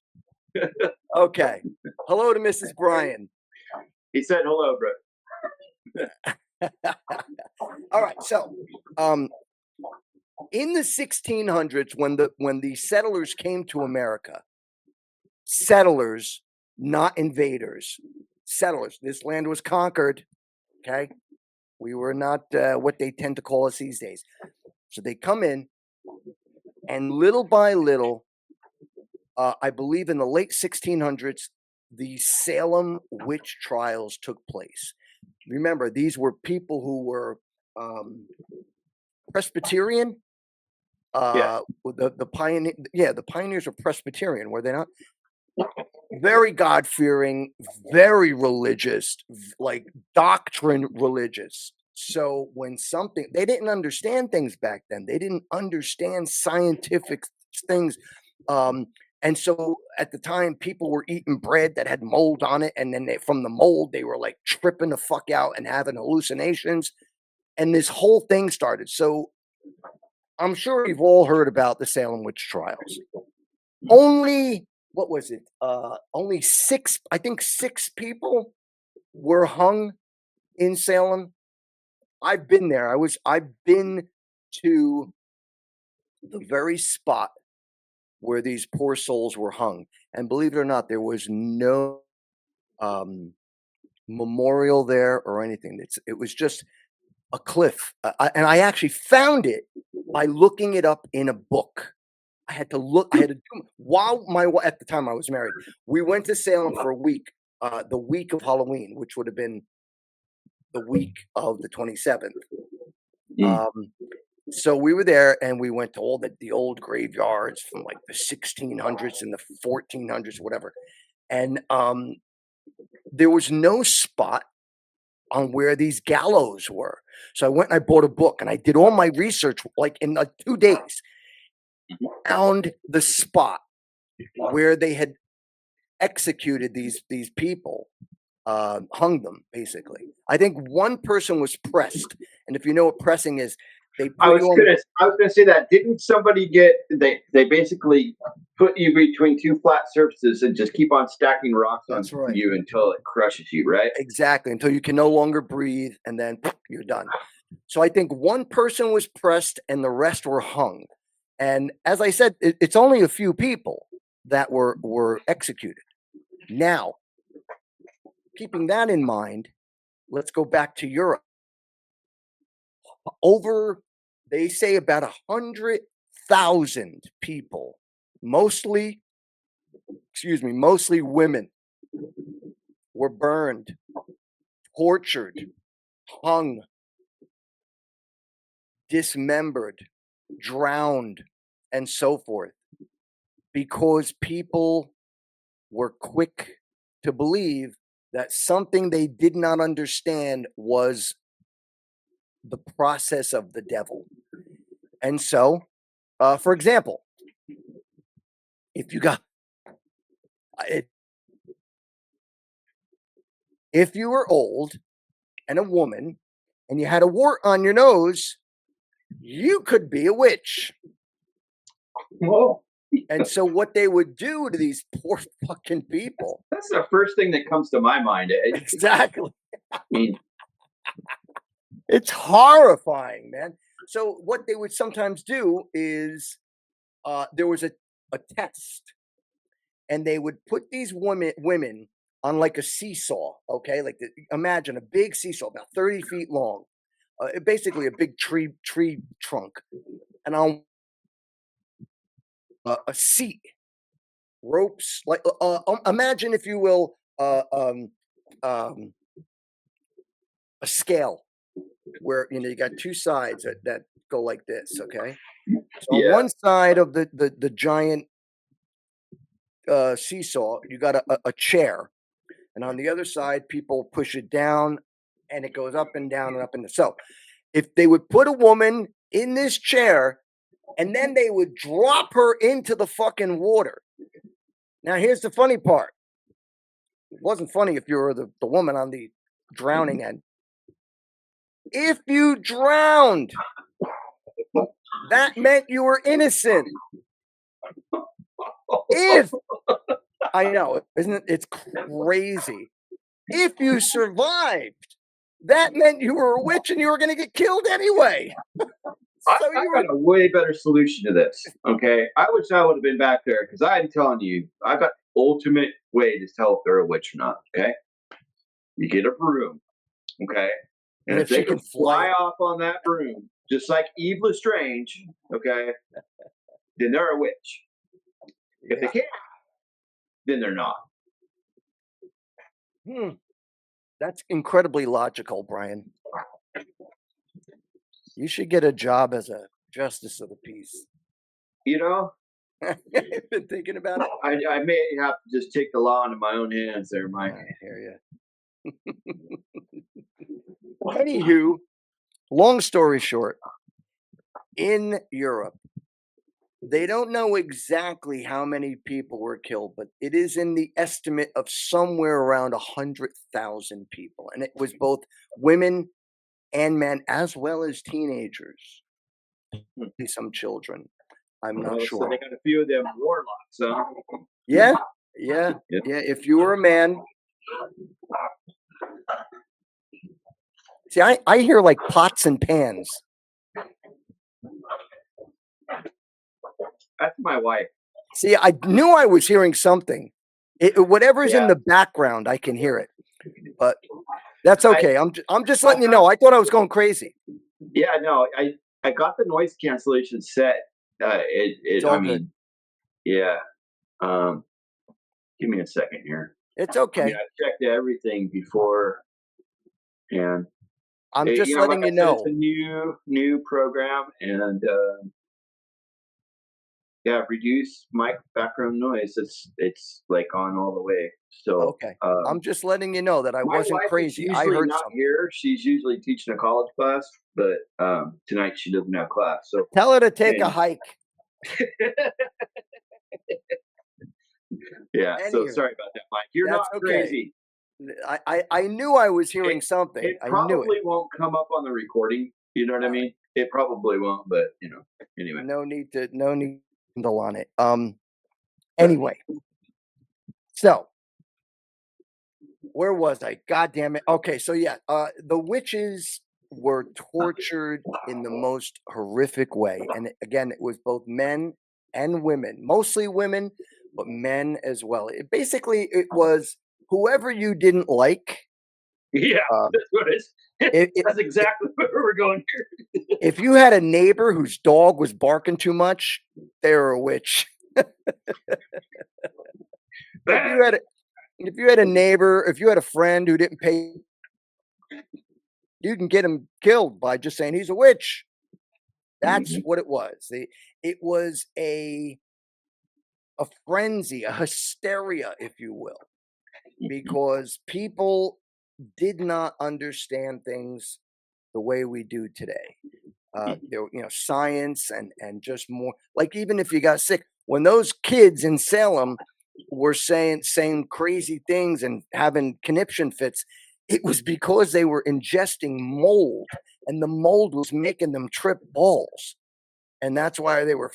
Okay. Hello to Mrs. Bryan. He said hello, bro. All right. So, in the 1600s, when the settlers came to America, settlers, not invaders, settlers. This land was conquered. Okay, we were not what they tend to call us these days. So they come in, and little by little, I believe in the late 1600s, the Salem witch trials took place. Remember, these were people who were Presbyterian. The pioneers were Presbyterian, were they not? Very God-fearing, very religious, like doctrine religious. So when something, they didn't understand things back then. They didn't understand scientific things. And so at the time, people were eating bread that had mold on it. And then from the mold, they were like tripping the fuck out and having hallucinations. And this whole thing started. So I'm sure you've all heard about the Salem witch trials. Only, what was it? Only 6 people were hung in Salem. I've been there. I've been to the very spot where these poor souls were hung. And believe it or not, there was no memorial there or anything. It was just a cliff. And I actually found it by looking it up in a book. I had to do, while at the time I was married, we went to Salem for a week, the week of Halloween, which would have been the week of the 27th. So we were there and we went to all the old graveyards from like the 1600s and the 1400s, whatever. And there was no spot on where these gallows were. So I went and I bought a book and I did all my research like in 2 days. Found the spot where they had executed these people, hung them basically. I think one person was pressed, and if you know what pressing is, they put I was gonna say that. Didn't somebody they basically put you between 2 flat surfaces and just keep on stacking rocks on you until it crushes you, right? Exactly, until you can no longer breathe, and then you're done. So I think one person was pressed and the rest were hung. And as I said, it's only a few people that were executed. Now, keeping that in mind, let's go back to Europe. They say about 100,000 people, mostly women, were burned, tortured, hung, dismembered, drowned, and so forth, because people were quick to believe that something they did not understand was the process of the devil. And so, for example, if you were old and a woman and you had a wart on your nose, you could be a witch. Whoa. And so what they would do to these poor fucking people. That's the first thing that comes to my mind. Exactly. I mean, It's horrifying, man. So what they would sometimes do is there was a test, and they would put these women on like a seesaw, okay? Like imagine a big seesaw about 30 feet long, basically a big tree trunk, and on a seat, ropes, like imagine if you will, um, a scale where you got two sides that go like this, okay? So on Yeah. one side of the giant seesaw, you got a chair, and on the other side, people push it down, and it goes up and down and up and down. So if they would put a woman in this chair, and then they would drop her into the fucking water. Now, here's the funny part. It wasn't funny if you were the woman on the drowning end. If you drowned, that meant you were innocent. If I know, isn't it? It's crazy. If you survived, that meant you were a witch and you were going to get killed anyway. I So you were got a way better solution to this. Okay, I wish I would have been back there because I'm telling you, I got the ultimate way to tell if they're a witch or not. Okay, you get a broom. Okay, and And if if they she can can fly fly, off on that broom, just like Eve Lestrange, okay, then they're a witch. If they yeah. can't, then they're not. That's incredibly logical, Brian. You should get a job as a justice of the peace. You know, You've been thinking about it. I may have to just take the law into my own hands there, Mike. I hear you. Anywho, long story short, in Europe, they don't know exactly how many people were killed, but it is in the estimate of somewhere around 100,000 people. And it was both women and men, as well as teenagers, some children. I'm not So sure. they got a few of them warlocks, huh? Yeah, yeah, Yeah. yeah. If you were a man, see, I hear like pots and pans. That's my wife. See, I knew I was hearing something. Whatever's in Yeah. the background, I can hear it. But that's I- okay. I'm just letting you know. I thought I was going crazy. Yeah, no, I got the noise cancellation set. It's all I good. mean, yeah. Give me a second here. It's I okay. mean, I checked everything before, and I'm just you know, letting like you I said, it's know. a new program, and yeah, reduce mic background noise. It's like on all the way. So Okay. I'm just letting you know that I my wasn't wife is crazy. I usually heard not something. here. She's usually teaching a college class, but tonight she doesn't have class. So Tell her to take a and hike. yeah, so Anywho, sorry about that, Mike. You're not that's okay. crazy. I knew I was hearing something. It I knew it. probably won't come up on the recording. You know what I mean? It probably won't, but you know, anyway. No need to handle on it. Anyway, so where was I? God damn it. Okay, so yeah, the witches were tortured in the most horrific way. And again, it was both men and women, mostly women, but men as well. It was whoever you didn't like. Yeah, Um, that's what it is. That's if exactly where we're going here. if you had a neighbor whose dog was barking too much, they were a witch. If you had a neighbor, if you had a friend who didn't pay, you can get him killed by just saying he's a witch. That's what it was. It was a frenzy, a hysteria, if you will, because people did not understand things the way we do today. Science and just more like even if you got sick, when those kids in Salem were saying crazy things and having conniption fits, it was because they were ingesting mold, and the mold was making them trip balls, and that's why they were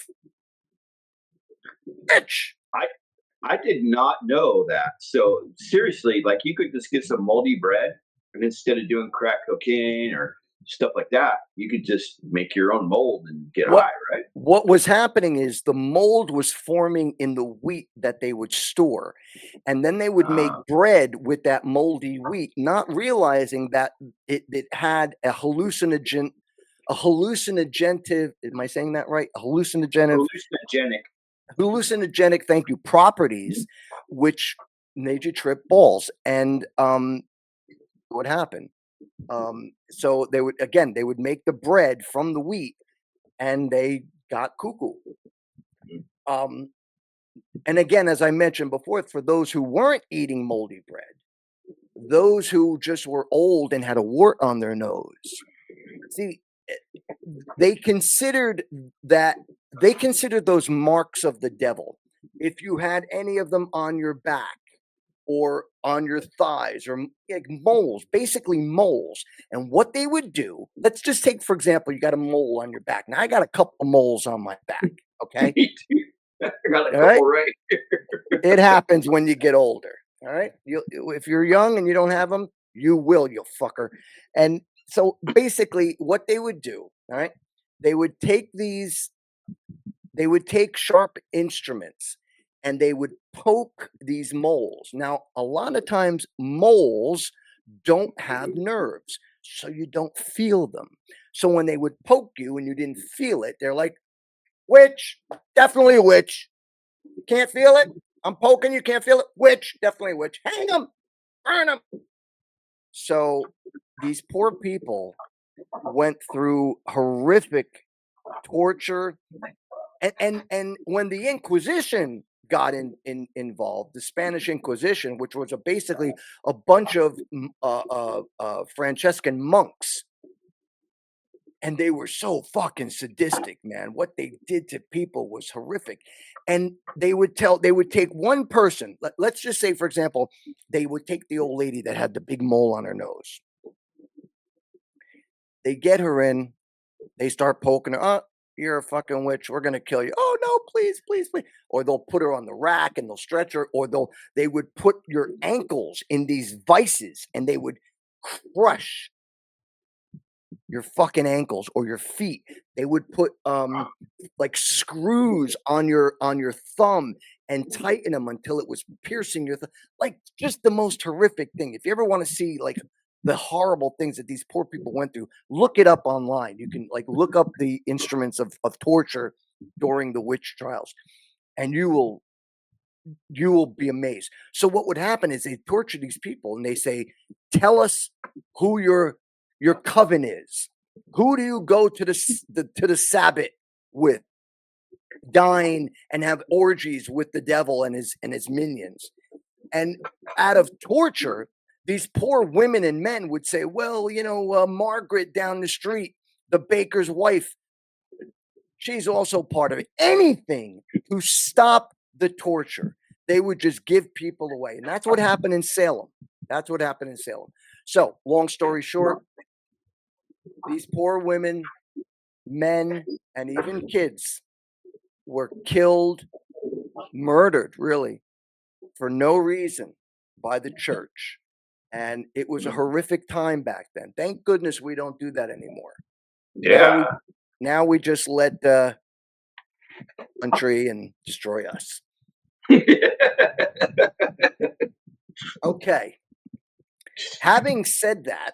bitch. I did not know that. So seriously, like you could just get some moldy bread, and instead of doing crack cocaine or stuff like that, you could just make your own mold and get What high, right? what was happening is the mold was forming in the wheat that they would store, and then they would make Uh, bread with that moldy wheat, not realizing that it had a hallucinogentive, am I saying that right? A hallucinogenic. hallucinogenic, thank you, properties, which made you trip balls. And what happened? So they would make the bread from the wheat, and they got cuckoo. Um, and again, as I mentioned before, for those who weren't eating moldy bread, those who just were old and had a wart on their nose, see, they considered those marks of the devil. If you had any of them on your back or on your thighs or like moles, basically moles. And what they would do, let's just take, for example, you got a mole on your back. Now I got a couple of moles on my back. Okay. Me too. I got a All right. couple right. It happens when you get older. All right. If you're young and you don't have them, you will, you fucker. And so basically what they would do, all right, they would take sharp instruments and they would poke these moles. Now, a lot of times moles don't have nerves, so you don't feel them. So when they would poke you and you didn't feel it, they're like, witch, definitely a witch. Can't feel it? I'm poking you, can't feel it? Witch, definitely a witch. Hang them, burn them. So these poor people went through horrific torture. And when the Inquisition got involved, the Spanish Inquisition, which was basically a bunch of Franciscan monks, and they were so fucking sadistic, man. What they did to people was horrific. And they would take one person. Let's just say, for example, they would take the old lady that had the big mole on her nose. They get her in. They start poking her. Oh, you're a fucking witch. We're gonna kill you. Oh no, please, please, please. Or they'll put her on the rack and they'll stretch her. Or they would put your ankles in these vices and they would crush your fucking ankles or your feet. They would put like screws on your thumb and tighten them until it was piercing your like just the most horrific thing. If you ever want to see like the horrible things that these poor people went through, look it up online. You can like look up the instruments of torture during the witch trials, and you will be amazed. So what would happen is they torture these people and they say, tell us who your coven is. Who do you go to the Sabbath with, dine and have orgies with the devil and his minions? And out of torture, these poor women and men would say, well, Margaret down the street, the baker's wife, she's also part of it. Anything to stop the torture. They would just give people away. And that's what happened in Salem. So, long story short, these poor women, men, and even kids were killed, murdered, really, for no reason by the church. And it was a horrific time back then. Thank goodness we don't do that anymore. Yeah. Now we just let the country and destroy us. Okay. Having said that,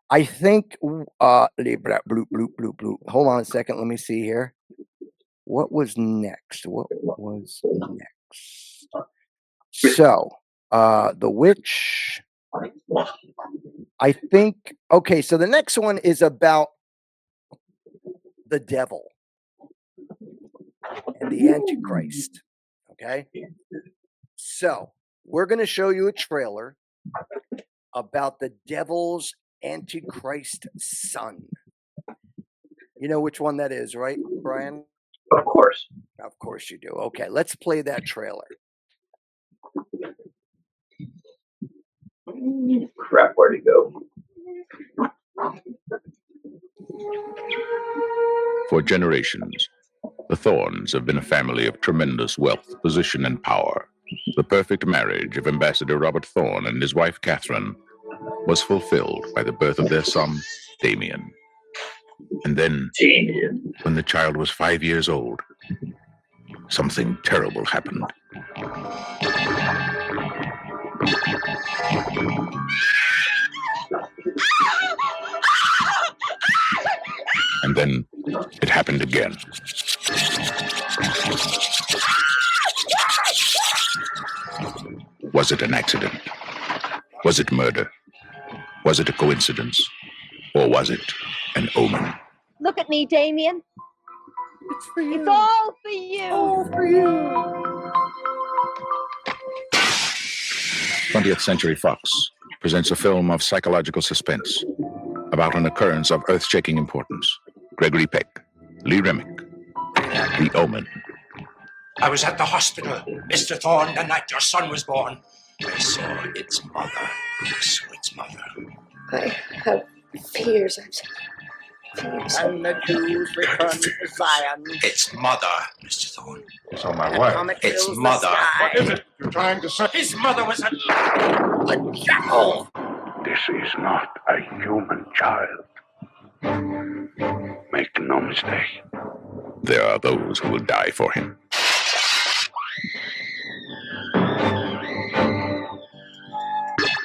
I think bloop, bloop, bloop. Hold on a second. Let me see here. What was next? So, the witch. I think. Okay, so the next one is about the devil and the Antichrist. Okay. So we're going to show you a trailer about the devil's Antichrist son. You know which one that is, right, Brian? Of course. Of course you do. Okay, let's play that trailer. Crap, where'd it go? For generations, the Thorns have been a family of tremendous wealth, position, and power. The perfect marriage of Ambassador Robert Thorne and his wife Catherine was fulfilled by the birth of their son, Damien. And then, Damien. when the child was 5 years old, something terrible happened. And then it happened again. Was it an accident? Was it murder? Was it a coincidence? Or was it an omen? Look at me, Damien. It's for you. It's all for you. All for you. 20th Century Fox presents a film of psychological suspense about an occurrence of earth-shaking importance. Gregory Peck, Lee Remick, The Omen. I was at the hospital, Mr. Thorne, the night your son was born. I saw its mother. I have fears. I'm fears. And the Jews return to Zion. Its mother, Mr. Thorne. So my The wife. comet Its fills the mother. sky. What is it you're trying to say? His mother was a Jackal. This is not a human child. Make no mistake. There are those who will die for him.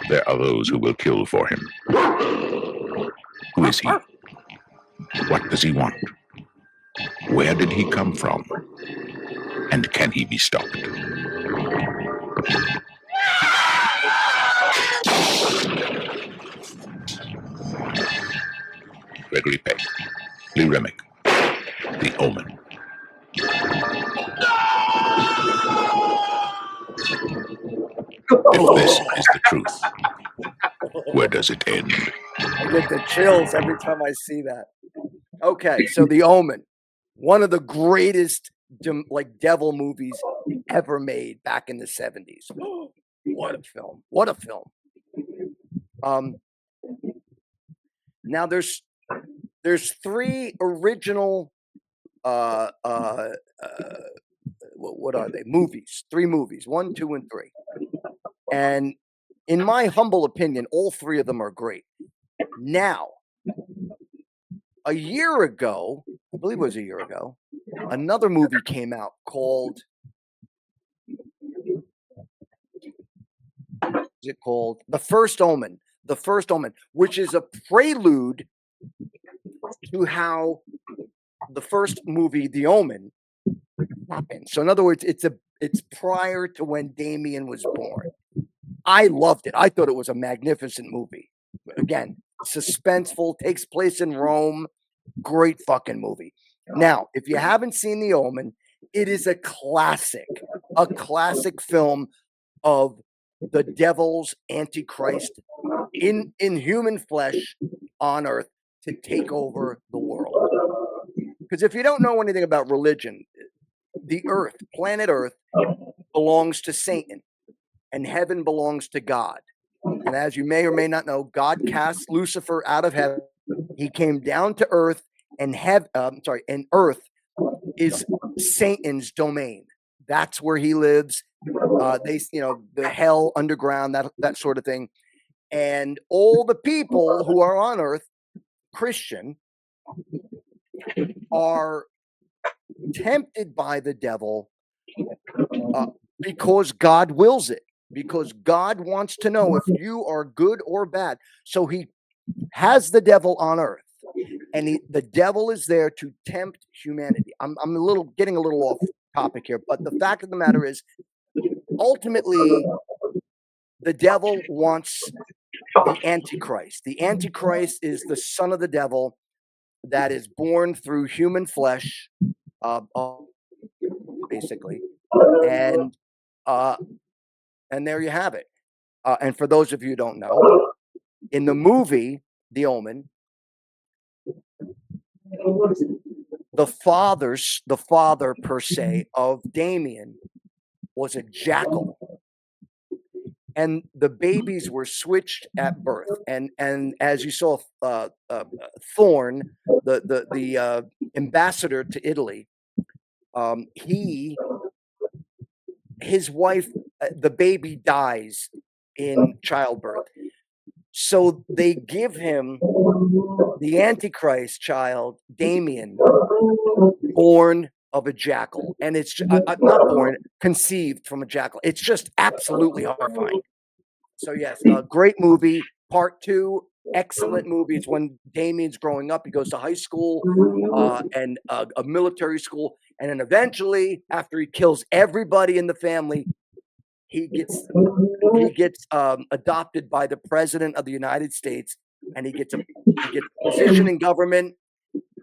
There are those who will kill for him. Who is he? What does he want? Where did he come from? And can he be stopped? Gregory Peck, Lee Remick, The Omen. If this is the truth, where does it end? I get the chills every time I see that. Okay, so The Omen, one of the greatest devil movies ever made back in the 70s. What a film. What a film. Now there's three original what are they? Movies. 3 movies. 1, 2, and 3. And in my humble opinion, all 3 of them are great. Now, a year ago, I believe it was a year ago, another movie came out called The First Omen. The First Omen, which is a prelude to how the first movie, The Omen, happened. So in other words, it's prior to when Damien was born. I loved it. I thought it was a magnificent movie. Again, suspenseful, takes place in Rome. Great fucking movie. Now, if you haven't seen The Omen, it is a classic film of the devil's antichrist in human flesh on earth to take over the world. Because if you don't know anything about religion, the earth, planet Earth, belongs to Satan and heaven belongs to God. And as you may or may not know, God cast Lucifer out of heaven. He came down to earth, and and earth is Satan's domain. That's where he lives. The hell underground, that sort of thing. And all the people who are on earth, Christian, are tempted by the devil because God wills it, because God wants to know if you are good or bad. So he has the devil on earth, and the devil is there to tempt humanity. I'm getting a little off topic here, but the fact of the matter is, ultimately, the devil wants the Antichrist. The Antichrist is the son of the devil that is born through human flesh, basically, and there you have it. And for those of you who don't know, in the movie The Omen, the father per se of Damien was a jackal, and the babies were switched at birth. And as you saw, Thorne, the ambassador to Italy, his wife, the baby dies in childbirth. So they give him the Antichrist child, Damien, born of a jackal. And it's not born, conceived from a jackal. It's just absolutely horrifying. So, yes, a great movie. Part 2, excellent movie. It's when Damien's growing up. He goes to high school and a military school. And then eventually, after he kills everybody in the family, he gets adopted by the president of the United States, and he gets a position in government,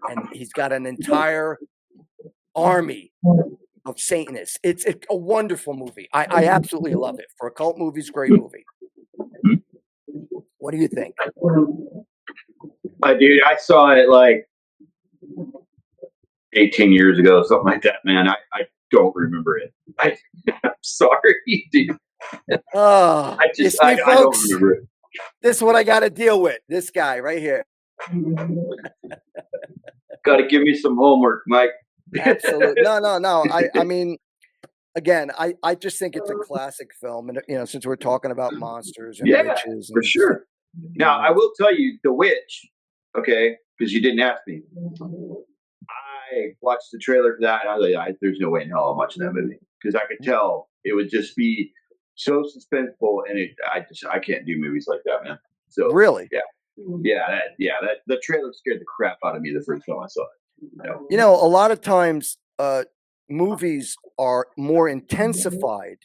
and he's got an entire army of Satanists. It's a wonderful movie. I absolutely love it. For a cult movie, it's a great movie. What do you think? Dude, I saw it like 18 years ago, something like that, man. I don't remember it. I'm sorry, dude. Oh, I don't folks, remember it. this is what I got to deal with. This guy right here. Got to give me some homework, Mike. Absolutely. No. I mean, again, I just think it's a classic film. And, since we're talking about monsters and witches. For sure. Now, I will tell you, The Witch, okay, because you didn't ask me. I watched the trailer for that, and I was like, there's no way in hell I'm watching that movie. Because I could tell it would just be so suspenseful, and I can't do movies like that, man. So really, the trailer scared the crap out of me the first time I saw it. A lot of times movies are more intensified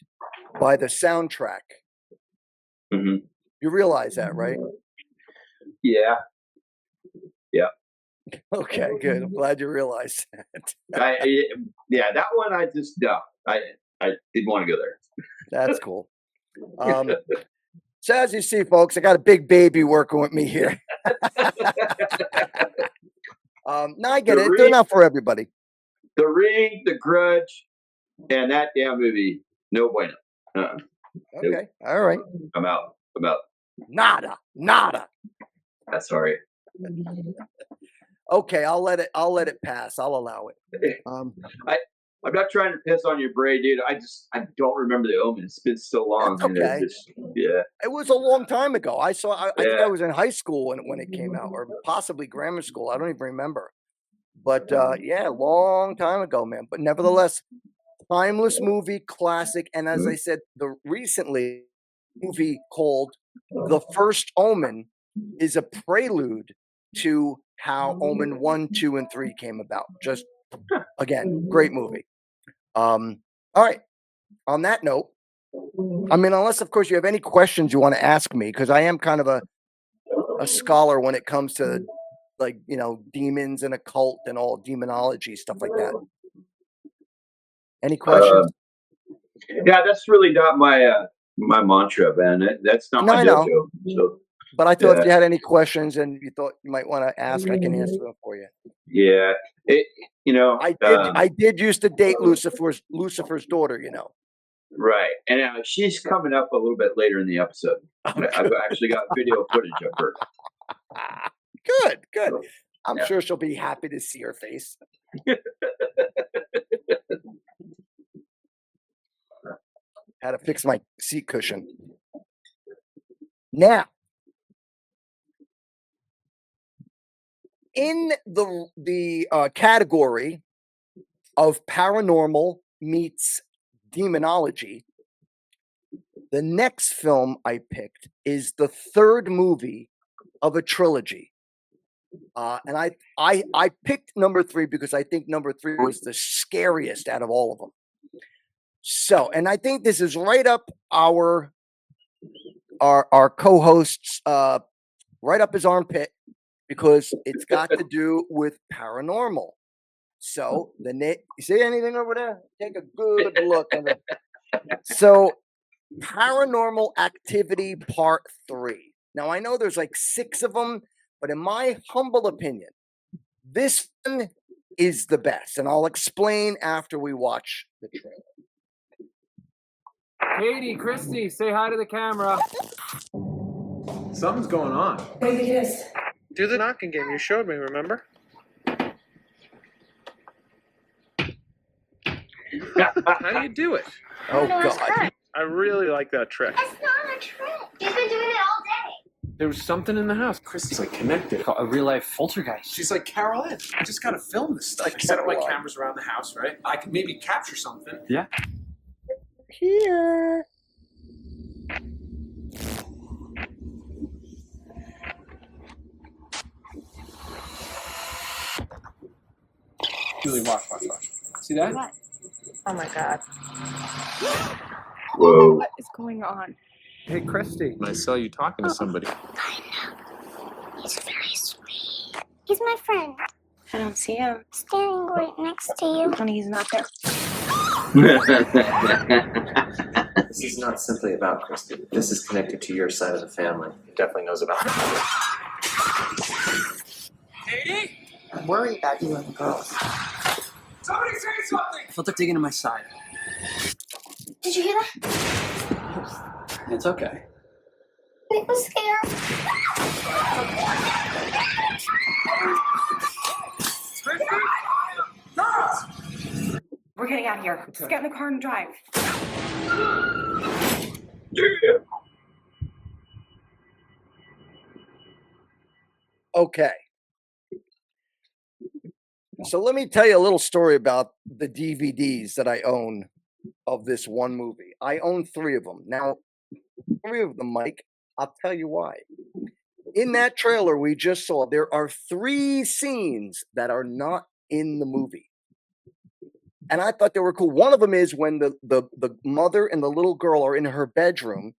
by the soundtrack. Mm-hmm. You realize that, right? Yeah. Okay, good. I'm glad you realized that. That one I just I didn't want to go there. That's cool. So as you see, folks, I got a big baby working with me here. No, I get it. They're not for everybody. The Ring, The Grudge, and that damn movie, no bueno. Okay, nope. All right. I'm out. Nada. That's all right. Okay, I'll let it pass. I'll allow it. I'm not trying to piss on your brain, dude. I don't remember The Omen. It's been so long. That's okay. It was a long time ago. I think I was in high school when it came out, or possibly grammar school. I don't even remember. But long time ago, man. But nevertheless, timeless movie, classic. And as I said, the recently movie called The First Omen is a prelude to how Omen 1, 2, and 3 came about. Just again, great movie. All right. On that note, I mean, unless of course you have any questions you want to ask me, because I am kind of a scholar when it comes to demons and occult and all demonology stuff like that. Any questions? Yeah, that's really not my my mantra, man. That's not my dojo. So. But I thought if you had any questions and you thought you might want to ask, I can answer them for you. Yeah, I did used to date Lucifer's daughter. Right, and she's coming up a little bit later in the episode. Okay. I've actually got video footage of her. Good. I'm sure she'll be happy to see her face. Had to fix my seat cushion. Now, in the category of paranormal meets demonology, the next film I picked is the third movie of a trilogy. And I picked number 3 because I think number 3 was the scariest out of all of them. So, and I think this is right up our co-host's right up his armpit, because it's got to do with paranormal. So you see anything over there? Take a good look. So, Paranormal Activity Part 3. Now I know there's like 6 of them, but in my humble opinion, this one is the best, and I'll explain after we watch the trailer. Katie, Christy, say hi to the camera. Something's going on. What do you think it is? Do the knocking game. You showed me, remember? How do you do it? Oh, God. I really like that trick. It's not a trick. He's been doing it all day. There was something in the house. Christy's like connected. A real life poltergeist. She's like Carol Ann. I just gotta film this stuff. I set up my cameras around the house, right? I could maybe capture something. Yeah. Here. Julie, watch. See that? What? Oh my god. Whoa. What is going on? Hey, Christy. I saw you talking to somebody. He's very sweet. He's my friend. I don't see him. Staring right next to you. Honey, he's not there. This is not simply about Christy. This is connected to your side of the family. He definitely knows about it. Katie? I'm worried about you and the girls. Somebody say something! I felt like digging in my side. Did you hear that? It's okay. It was scared. Girls! We're getting out of here. Just get in the car and drive. Okay. So let me tell you a little story about the DVDs that I own of this one movie. I own 3 of them. Now, 3 of them, Mike, I'll tell you why. In that trailer we just saw, there are 3 scenes that are not in the movie. And I thought they were cool. One of them is when the mother and the little girl are in her bedroom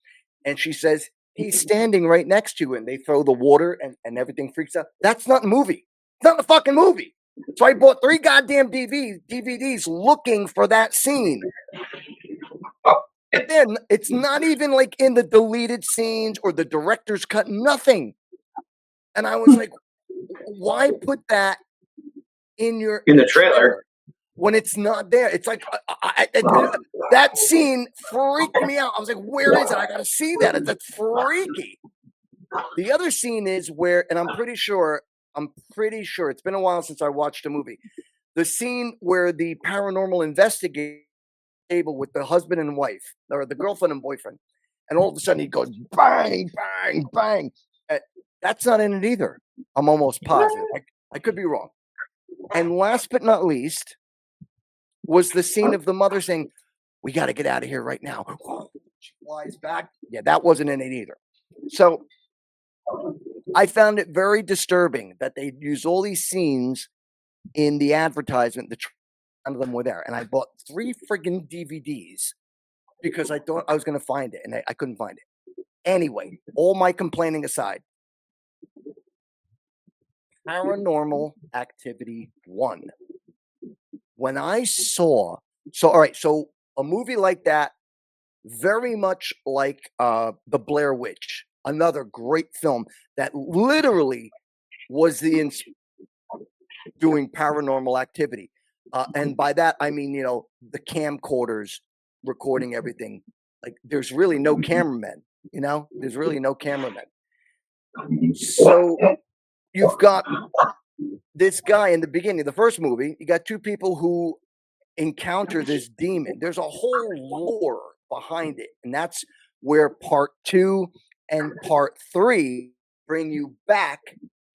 and she says, he's standing right next to you, and they throw the water and everything freaks out. That's not in the movie. It's not in the fucking movie. So I bought 3 goddamn DVDs looking for that scene. And then it's not even like in the deleted scenes or the director's cut, nothing. And I was like, why put that in the trailer when it's not there? It's like that scene freaked me out. I was like, where is it? I got to see that. That's freaky. The other scene is where, and I'm pretty sure it's been a while since I watched a movie. The scene where the paranormal investigator table with the husband and wife, or the girlfriend and boyfriend, and all of a sudden he goes bang, bang, bang. That's not in it either. I'm almost positive. I could be wrong. And last but not least was the scene of the mother saying, "We got to get out of here right now." She flies back. Yeah, that wasn't in it either. So I found it very disturbing that they use all these scenes in the advertisement. None of them were there. And I bought 3 friggin' DVDs because I thought I was going to find it, and I couldn't find it. Anyway, all my complaining aside, Paranormal Activity 1. When I saw, all right, so a movie like that, very much like The Blair Witch, another great film that literally was doing paranormal activity. And by that, I mean, the camcorders recording everything. Like, there's really no cameramen, there's really no cameramen. So you've got this guy in the beginning of the first movie. You got 2 people who encounter this demon. There's a whole lore behind it. And that's where part 2 and part 3 bring you back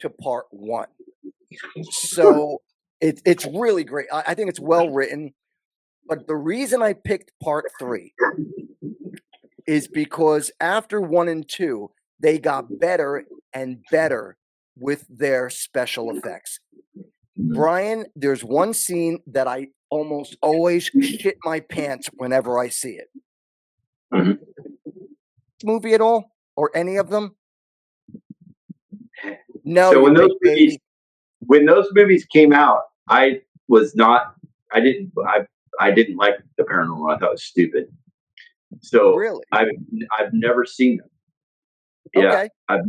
to part 1. So it's really great. I think it's well written. But the reason I picked part 3 is because after 1 and 2, they got better and better with their special effects. Brian, there's one scene that I almost always shit my pants whenever I see it. Movie at all? Or any of them? No. So when those movies came out, I didn't like the paranormal. I thought it was stupid. So really, I've never seen them. Yeah, okay.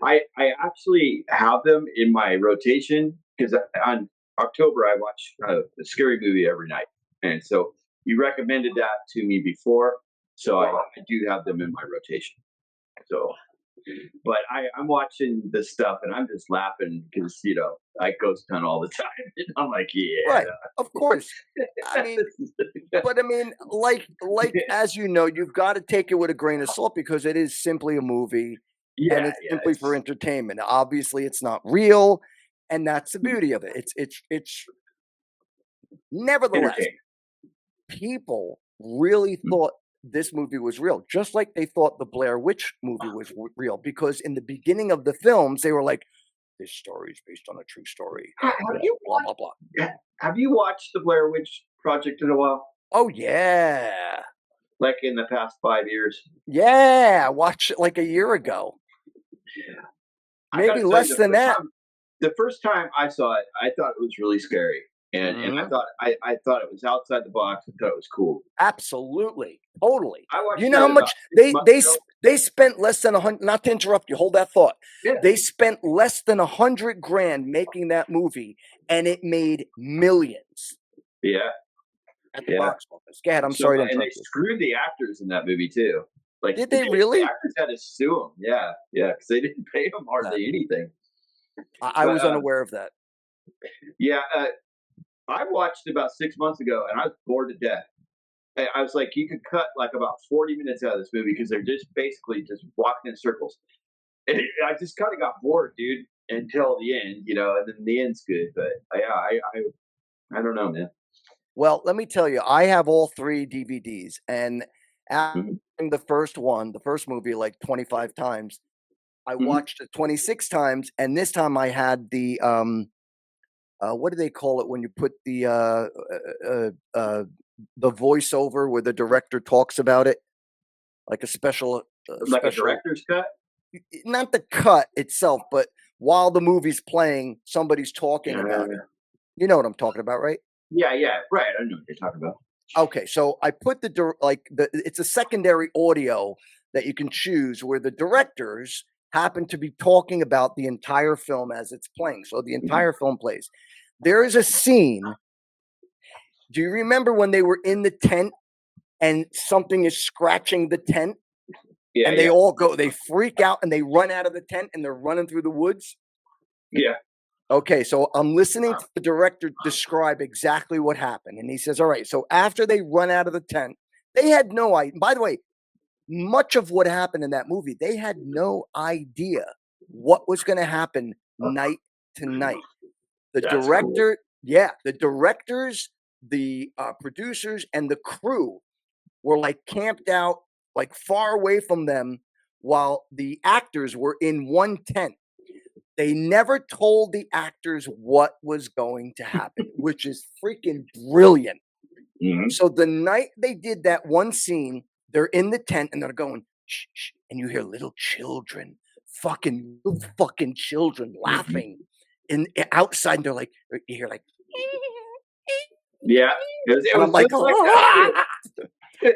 I actually have them in my rotation because on October I watch a scary movie every night, and so you recommended that to me before, so I do have them in my rotation. So, but I'm watching this stuff and I'm just laughing because I ghost hunt all the time, and I'm like, yeah, right, of course. I mean, but I mean, like as you know, you've got to take it with a grain of salt because it is simply a movie. Yeah, and it's yeah. simply for entertainment. Obviously, it's not real, and that's the beauty of it. It's nevertheless, Entertaining. people really thought this movie was real, just like they thought the Blair Witch movie was real. Because in the beginning of the films, they were like, "This story is based on a true story." Have you Blah blah blah. Have you watched the Blair Witch Project in a while? Oh yeah, Like in the past 5 years? yeah. I watched it like a year ago, I gotta maybe tell you, less than that. The first time I saw it, I thought it was really scary, and I thought it was outside the box. I thought it was cool. Absolutely, totally. I watched You know it how about much 6 months ago. they spent less than 100. Not to interrupt you, hold that thought. Yeah. They spent less than 100 grand making that movie, and it made millions Yeah, at the yeah. box office. Go ahead. I'm So, sorry to and they interrupt you. screwed the actors in that movie too. Like, Did they the really? actors had to sue them. Yeah, yeah, because they didn't pay them hardly anything. I But was unaware of that. yeah, I watched it about 6 months ago, and I was bored to death. I was like, you could cut like about 40 minutes out of this movie because they're just basically just walking in circles. And I just kind of got bored, dude, until the end, and then the end's good. But yeah, I don't know, man. Well, let me tell you, I have all 3 DVDs, and after Mhm. the first movie, like 25 times, I Mhm. watched it 26 times, and this time I had the what do they call it when you put the voiceover where the director talks about it, like a Like a special, director's cut. not the cut itself, but while the movie's playing, somebody's talking about it. Yeah, You know what I'm talking about, right? yeah, right. I know what you're talking about. Okay, so I put it's a secondary audio that you can choose where the directors happen to be talking about the entire film as it's playing. So the entire film plays. There is a scene. Do you remember when they were in the tent and something is scratching the tent Yeah, and they yeah, all they freak out and they run out of the tent and they're running through the woods? yeah. Okay, so I'm listening to the director describe exactly what happened. And he says, all right, so after they run out of the tent, they had no idea. By the way, much of what happened in that movie, they had no idea what was going to happen night to night. The That's cool. director, the directors, the producers, and the crew were like camped out, like far away from them, while the actors were in one tent. They never told the actors what was going to happen, which is freaking brilliant. Mhm. So the night they did that one scene, they're in the tent and they're going, shh, shh, and you hear little children, little fucking children laughing outside. And they're like, you hear like, Yeah, it and was I'm like, just like that too.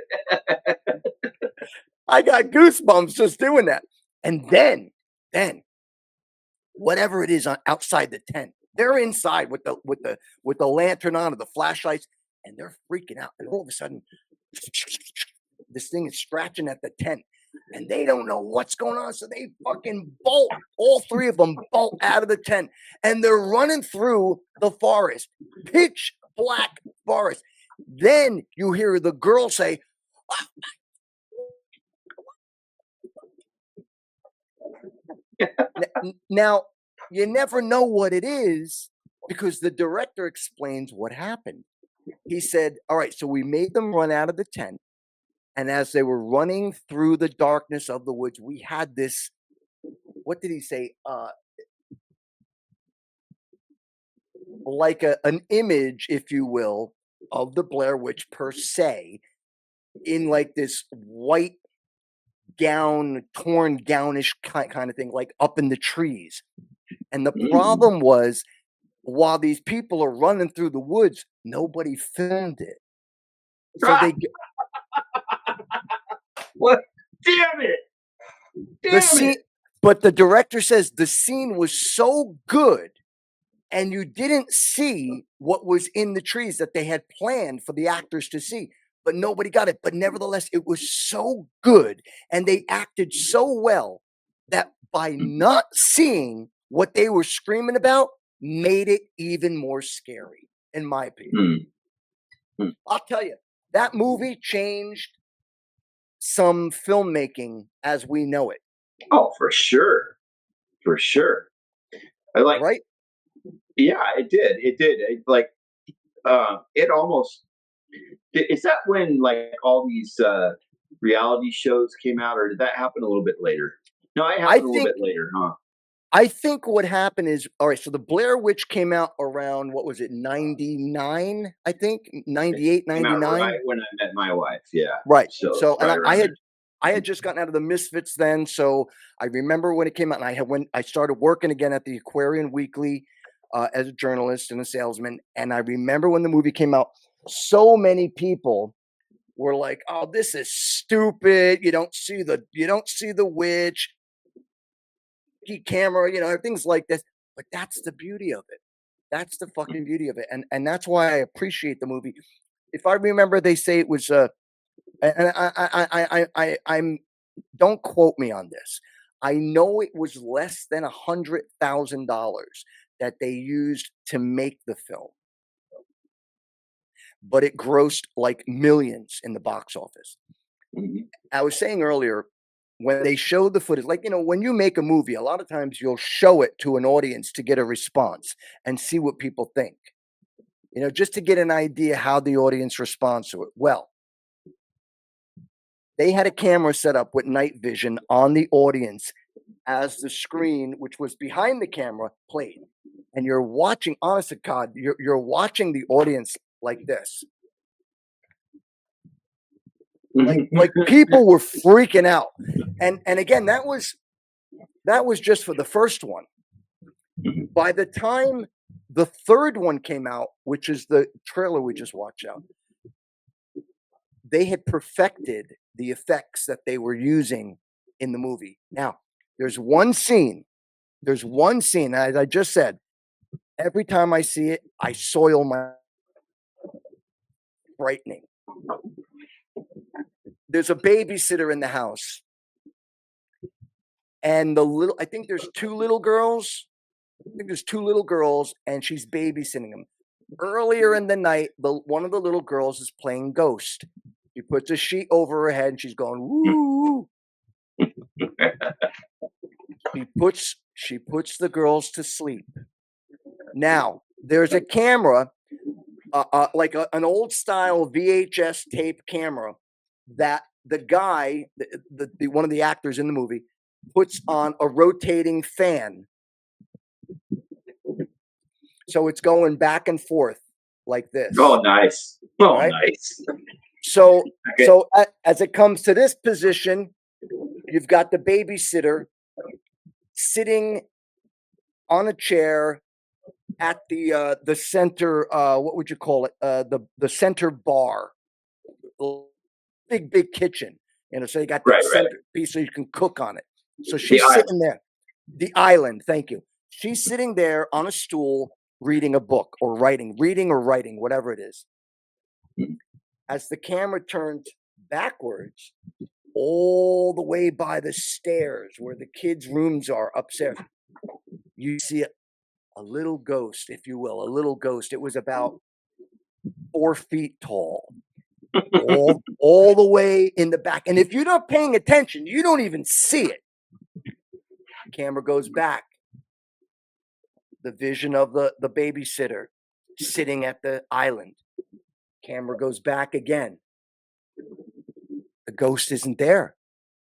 I got goosebumps just doing that. And then whatever it is outside the tent, they're inside with the lantern on or the flashlights, and they're freaking out. And all of a sudden, this thing is scratching at the tent, and they don't know what's going on. So they fucking bolt. All 3 of them bolt out of the tent, and they're running through the forest, pitch black forest. Then you hear the girl say, now, you never know what it is because the director explains what happened. He said, all right, so we made them run out of the tent. And as they were running through the darkness of the woods, we had this, what did he say? Like an image, if you will, of the Blair Witch per se, in like this white gown, torn gownish kind of thing, like up in the trees. And the problem was, while these people are running through the woods, nobody filmed it. So they What? Damn it! the scene, but the director says the scene was so good, and you didn't see what was in the trees that they had planned for the actors to see, but nobody got it. But nevertheless, it was so good, and they acted so well that by not seeing what they were screaming about, made it even more scary, in my opinion. I'll tell you, that movie changed some filmmaking as we know it. Oh, for sure. For sure. I like, right? yeah, it did. It did. It almost, is that when like all these reality shows came out, or did that happen a little bit later? No, it I happened a little think bit later, huh? I think what happened is, all right, so the Blair Witch came out around, what was it, 99, I think? It 98, came out 99? right when I met my wife. Yeah. Right. So So, and right around there. I had just gotten out of the Misfits then, so I remember when it came out, and when I started working again at the Aquarian Weekly as a journalist and a salesman, and I remember when the movie came out, so many people were like, "Oh, this is stupid. You don't see the witch camera, things like this." But that's the beauty of it. That's the fucking beauty of it, and that's why I appreciate the movie. If I remember, they say it was and I'm don't quote me on this. I know it was less than $100,000 that they used to make the film, but it grossed like millions in the box office. Mhm. I was saying earlier, when they showed the footage, like, when you make a movie, a lot of times you'll show it to an audience to get a response and see what people think, just to get an idea how the audience responds to it. Well, they had a camera set up with night vision on the audience as the screen, which was behind the camera, played. And you're watching, honest to God, you're watching the audience like this. Like people were freaking out. And again, that was just for the first one. By the time the third one came out, which is the trailer we just watched out, they had perfected the effects that they were using in the movie. Now, there's one scene, as I just said, every time I see it, I soil my frightening. There's a babysitter in the house, and I think there's two little girls. And she's babysitting them. Earlier in the night, one of the little girls is playing ghost. She puts a sheet over her head and she's going, woo. She puts the girls to sleep. Now, there's a camera, like an old style VHS tape camera that the guy, the one of the actors in the movie, puts on a rotating fan. So it's going back and forth like this. Oh, nice. Oh, right? Nice. So as it comes to this position, you've got the babysitter sitting on a chair at the center. What would you call it? The center bar, big kitchen. So you got that center piece so you can cook on it. So she's sitting there. The island. Thank you. She's sitting there on a stool reading a book or writing, whatever it is. As the camera turns backwards, all the way by the stairs where the kids' rooms are upstairs, you see a little ghost, if you will, a little ghost. It was about 4 feet tall, all the way in the back. And if you're not paying attention, you don't even see it. Camera goes back. The vision of the babysitter sitting at the island. Camera goes back again. The ghost isn't there.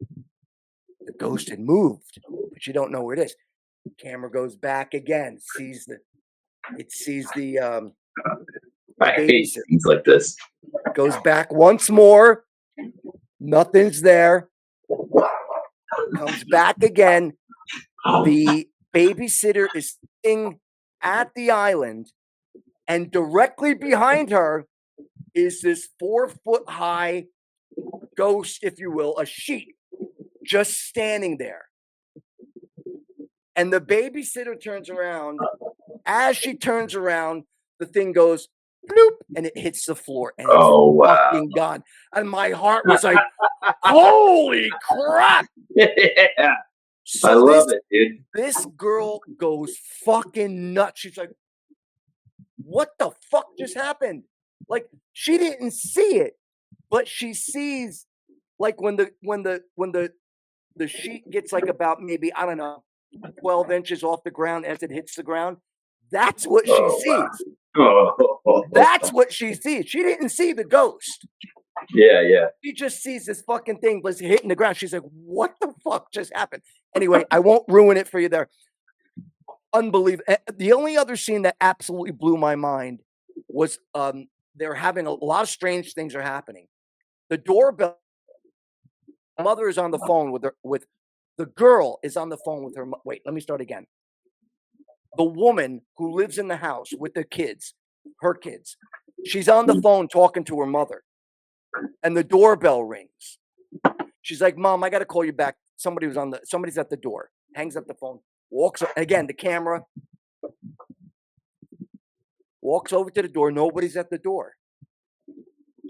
The ghost had moved, but you don't know where it is. Camera goes back again. It sees the I hate things like this. Goes back once more. Nothing's there. Comes back again. The babysitter is sitting at the island, and directly behind her is this 4-foot high ghost, if you will, a sheep, just standing there. And the babysitter turns around. As she turns around, the thing goes bloop, and it hits the floor. And it's fucking gone. And my heart was like, holy crap. Yeah. So I love it, dude. This girl goes fucking nuts. She's like, what the fuck just happened? Like, she didn't see it, but she sees, like, when the the sheet gets like about maybe, I don't know, 12 inches off the ground as it hits the ground. That's what she sees. That's what she sees. She didn't see the ghost. Yeah. She just sees this fucking thing was hitting the ground. She's like, what the fuck just happened? Anyway, I won't ruin it for you there. Unbelievable. The only other scene that absolutely blew my mind was they're having a lot of strange things are happening. The doorbell, mother is on the phone with the girl is on the phone with her. Wait, let me start again. The woman who lives in the house with the kids, her kids, she's on the phone talking to her mother, and the doorbell rings. She's like, "Mom, I got to call you back. Somebody's at the door." Hangs up the phone. Walks again. The camera walks over to the door. Nobody's at the door.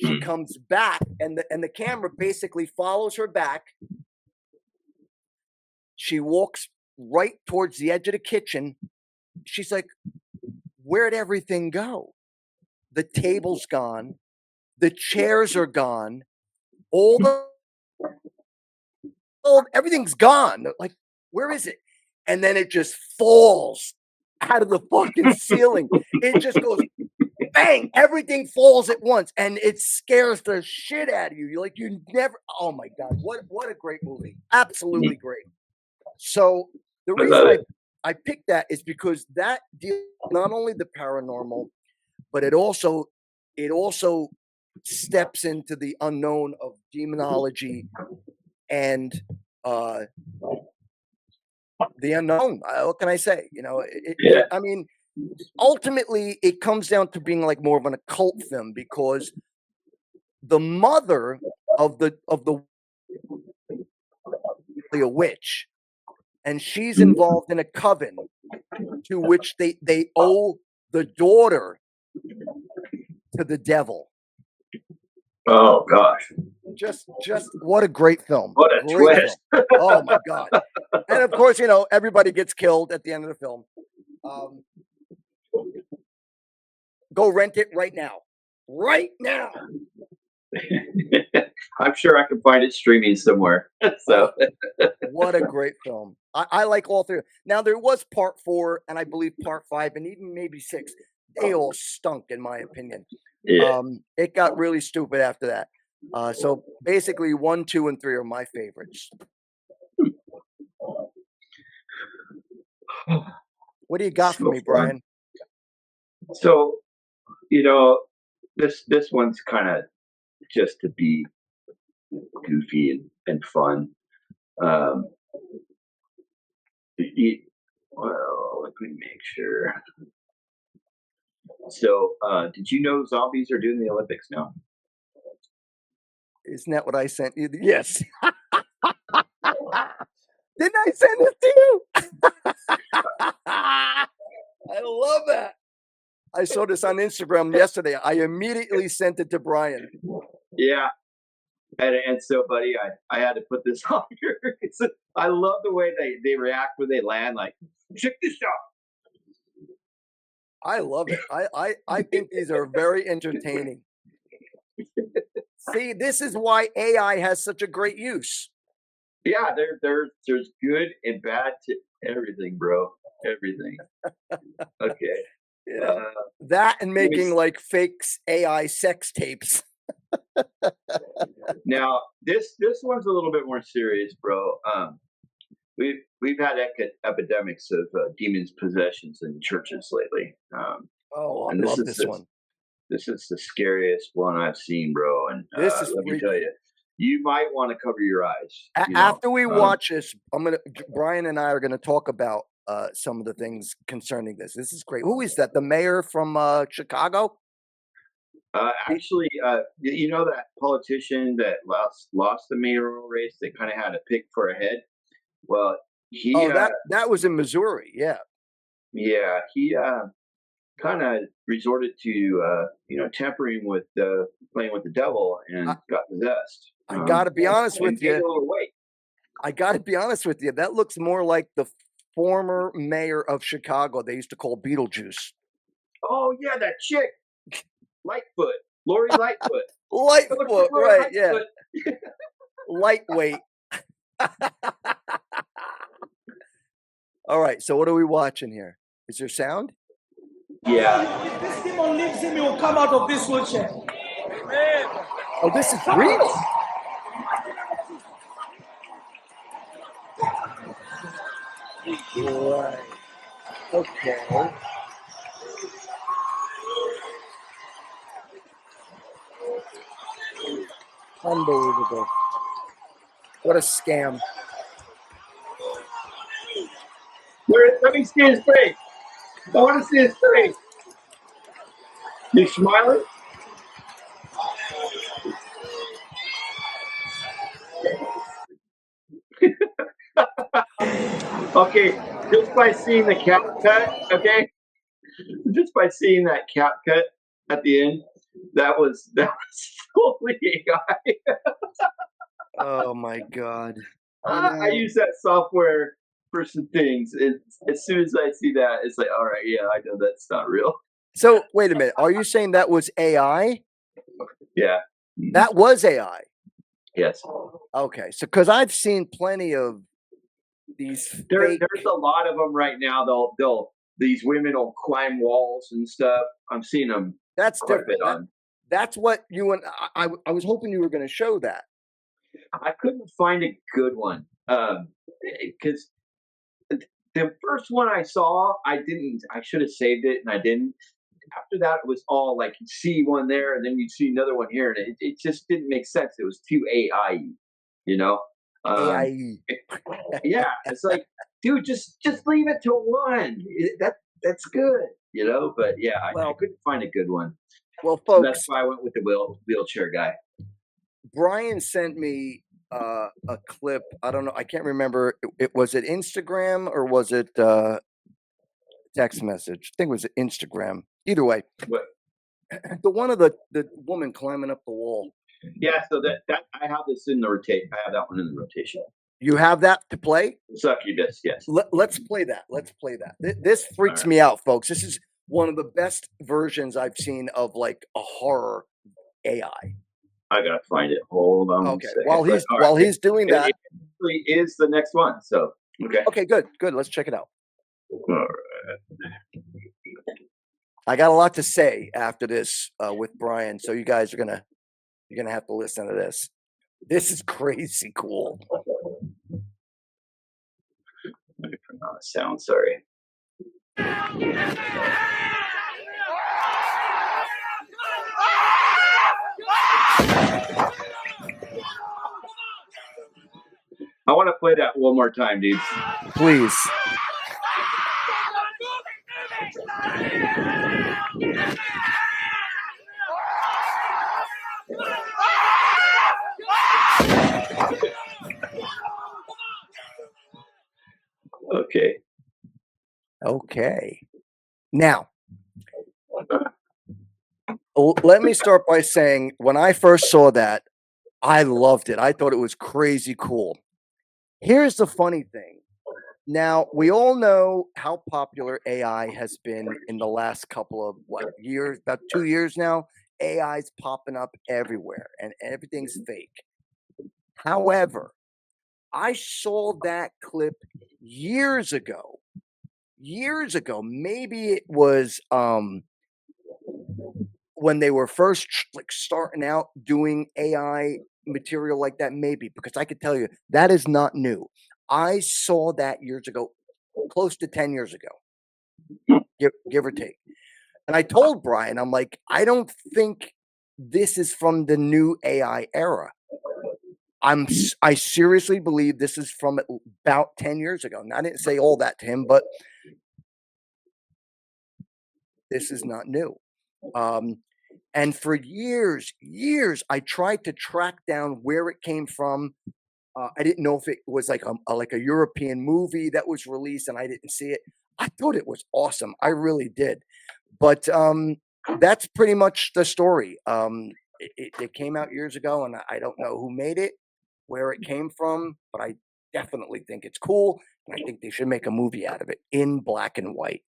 She comes back, and the camera basically follows her back. She walks right towards the edge of the kitchen. She's like, where'd everything go? The table's gone. The chairs are gone. Everything's gone. Like, where is it? And then it just falls out of the fucking ceiling. It just goes bang. Everything falls at once, and it scares the shit out of you. You're like, you never. Oh my god, what a great movie! Absolutely great. So the reason I picked that is because that deals not only the paranormal, but it also steps into the unknown of demonology and the unknown. What can I say? You know, I mean, ultimately, it comes down to being like more of an occult film because the mother of the a witch, and she's involved in a coven to which they owe the daughter to the devil. Oh gosh. Just what a great film. What a twist. Film. Oh my god. And of course, you know, everybody gets killed at the end of the film. Go rent it right now. Right now. I'm sure I can find it streaming somewhere. So what a great film. I like all three. Now there was part 4 and I believe part 5 and even maybe 6. They all stunk in my opinion. Yeah. It got really stupid after that. So basically 1, 2, and 3 are my favorites. What do you got for me, Brian? So, you know, this one's kind of just to be goofy and fun. Well, let me make sure. So, did you know zombies are doing the Olympics now? Isn't that what I sent you? Yes. Didn't I send this to you? I love that. I saw this on Instagram yesterday. I immediately sent it to Brian. Yeah. And so, buddy, I had to put this on here. I love the way they react when they land. Like, check this out. I love it. I think these are very entertaining. See, this is why AI has such a great use. Yeah, there's good and bad to everything, bro. Everything. Okay. Yeah. That and making like fake AI sex tapes. Now, this one's a little bit more serious, bro. We've had epidemics of demons possessions in churches lately. I and love this one. This is the scariest one I've seen, bro. And this is let me tell you, you might want to cover your eyes. After we watch this, Brian and I are gonna talk about some of the things concerning this. This is great. Who is that? The mayor from Chicago? Actually, you know that politician that lost the mayoral race that kind of had a pick for a head? Well, he that was in Missouri, yeah. Yeah, he kind of resorted to tampering with playing with the devil and got possessed. I gotta be honest with you. I gotta be honest with you. That looks more like the former mayor of Chicago. They used to call Beetlejuice. Oh yeah, that chick, Lightfoot, Lori Lightfoot. Lightfoot, right? Yeah. Lightweight. All right. So what are we watching here? Is there sound? Yeah. If this demon leaves him, he will come out of this wheelchair. Oh, this is real. Right. Okay. Unbelievable. What a scam. Let me see his face. I want to see his face. You smiling? Okay, just by seeing the cap cut, okay? Just by seeing that cap cut at the end, that was totally AI. Oh my God. I use that software for some things. As soon as I see that, it's like, all right, yeah, I know that's not real. So wait a minute. Are you saying that was AI? Yeah. That was AI. Yes. Okay. So because I've seen plenty of these There's a lot of them right now. These women will climb walls and stuff. I'm seeing them. That's quite a different. bit on. That's what you and I was hoping you were going to show that. I couldn't find a good one because the first one I saw, I should have saved it and I didn't. After that, it was all like you see one there and then you see another one here, and it just didn't make sense. It was too AI, you know. AI. Yeah, it's like, dude, just leave it to one. That's good, you know. But yeah, I couldn't find a good one. Well, So that's folks, why I went with the wheelchair guy. Brian sent me a clip. I don't know. I can't remember. It was it Instagram or was it text message? I think it was Instagram. Either way, What? the one of the woman climbing up the wall. Yeah, so that I have this in the rotation. I have that one in the rotation. You have that to play? Succubus, yes. Let's play that. Let's play that. This freaks me out, folks. This is one of the best versions I've seen of like a horror AI. I gotta find it. Hold on. Okay. A second. While he's doing that, it actually is the next one. So okay. Okay, good. Let's check it out. All right. I got a lot to say after this with Brian, so you guys are gonna have to listen to this. This is crazy cool. Let me turn on the sound. Sorry. I want to play that one more time, dude. Please. Okay. Okay. Now, let me start by saying when I first saw that, I loved it. I thought it was crazy cool. Here's the funny thing. Now, we all know how popular AI has been in the last couple of years, about 2 years now. AI's popping up everywhere and everything's fake. However, I saw that clip years ago. Maybe it was when they were first like starting out doing AI material like that, maybe, because I could tell you that is not new. I saw that years ago, close to 10 years ago, give or take. And I told Brian, I'm like, I don't think this is from the new AI era. I seriously believe this is from about 10 years ago. And I didn't say all that to him, but this is not new. And for years, I tried to track down where it came from. I didn't know if it was like a European movie that was released, and I didn't see it. I thought it was awesome. I really did. But that's pretty much the story. It came out years ago, and I don't know who made it, where it came from, but I definitely think it's cool, and I think they should make a movie out of it in black and white.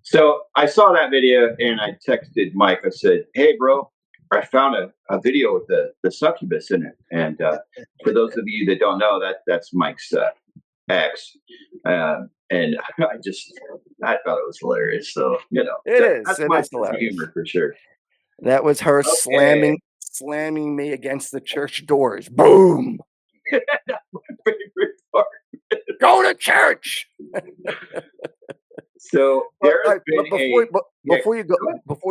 So I saw that video and I texted Mike. I said, "Hey, bro, I found a video with the succubus in it, and for those of you that don't know, that's Mike's ex, and I thought it was hilarious. So that's It my is sense of hilarious. humor for sure. That was her Okay. slamming me against the church doors. Boom! That's my favorite part. Go to church. So there has been before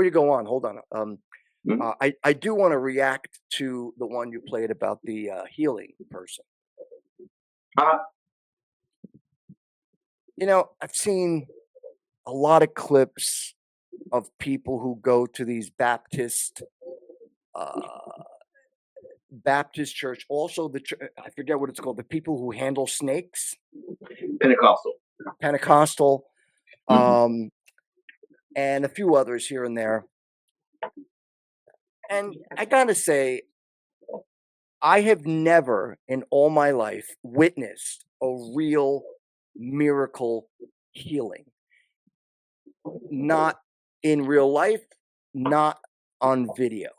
you go on, hold on. I do want to react to the one you played about the healing person. I've seen a lot of clips of people who go to these Baptist church. Also, I forget what it's called. The people who handle snakes. Pentecostal, and a few others here and there. And I gotta say, I have never in all my life witnessed a real miracle healing. Not in real life, not on video.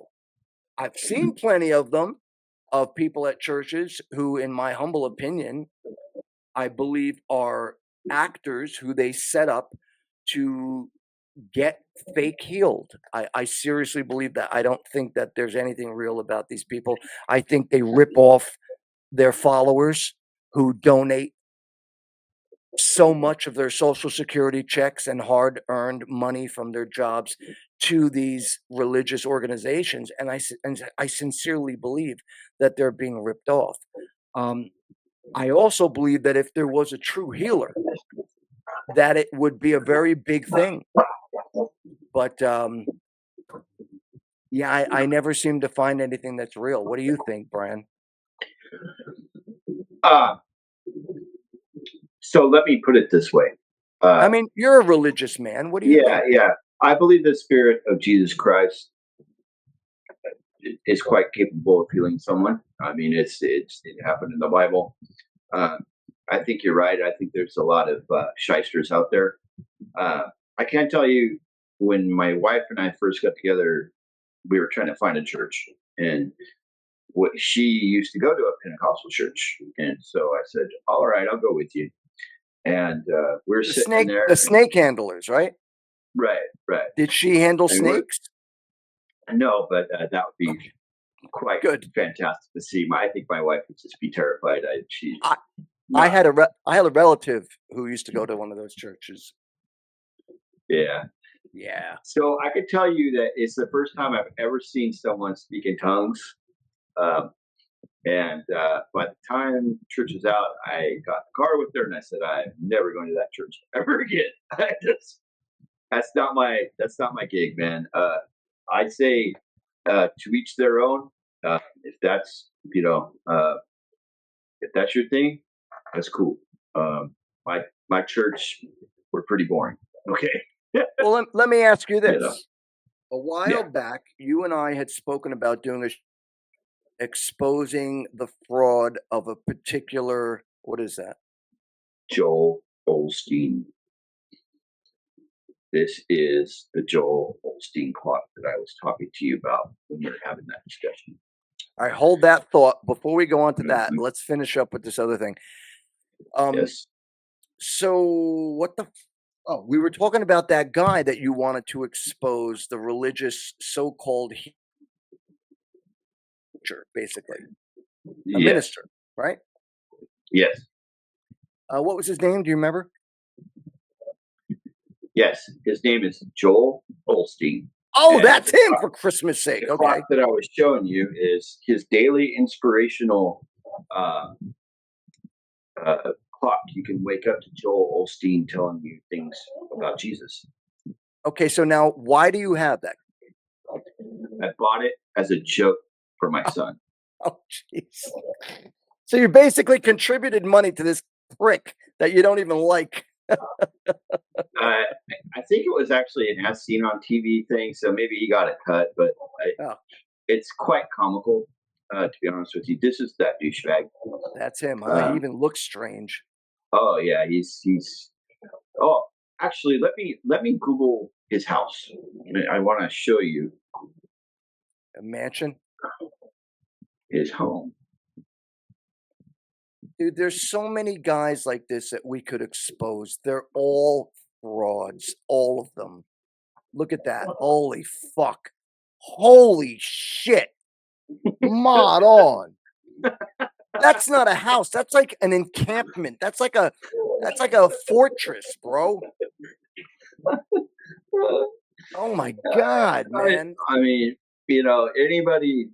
I've seen plenty of them, of people at churches who, in my humble opinion, I believe are actors who they set up to get fake healed. I seriously believe that. I don't think that there's anything real about these people. I think they rip off their followers who donate so much of their social security checks and hard-earned money from their jobs to these religious organizations, and I sincerely believe that they're being ripped off. I also believe that if there was a true healer, that it would be a very big thing. But yeah, I never seem to find anything that's real. What do you think, Brian? So let me put it this way. I mean, you're a religious man. What do you think? Yeah. I believe the Spirit of Jesus Christ is quite capable of healing someone. I mean, it happened in the Bible. I think you're right. I think there's a lot of shysters out there. I can't tell you, when my wife and I first got together, we were trying to find a church, and she used to go to a Pentecostal church, and so I said, "All right, I'll go with you." And we're sitting there. The snake handlers, right? Right. Did she handle I mean, snakes? No, but that would be quite fantastic to see. I think my wife would just be terrified. I had a relative who used to go to one of those churches. Yeah. So I could tell you that it's the first time I've ever seen someone speak in tongues. And by the time church was out, I got in the car with her and I said, "I'm never going to that church ever again." That's not my gig, man. I say to each their own. If that's if that's your thing, that's cool. My church, we're pretty boring. Okay. Well, let me ask you this. A while back, you and I had spoken about doing exposing the fraud of a particular, what is that? Joel Osteen. This is the Joel Osteen clock that I was talking to you about when we were having that discussion. All right, hold that thought. Before we go on to that, let's finish up with this other thing. Yes. So what the? Oh, we were talking about that guy that you wanted to expose, the religious so-called teacher, basically, a minister, right? Yes. What was his name? Do you remember? Yes, his name is Joel Osteen. Oh, that's him, for Christmas sake. The Okay. clock that I was showing you is his daily inspirational clock. You can wake up to Joel Osteen telling you things about Jesus. Okay, so now why do you have that? I bought it as a joke for my son. Oh, jeez. So you basically contributed money to this prick that you don't even like. I think it was actually an as seen on TV thing, so maybe he got a cut, but it's quite comical, to be honest with you. This is that douchebag. That's him, huh? He even looks strange. Oh yeah, he's. Oh, actually, let me Google his house. I want to show you. A mansion? His home. Dude, there's so many guys like this that we could expose. They're all frauds, all of them. Look at that. Holy fuck. Holy shit. Mod on. That's not a house. That's like an encampment. That's like a fortress, bro. Oh my God, man. I mean, anybody,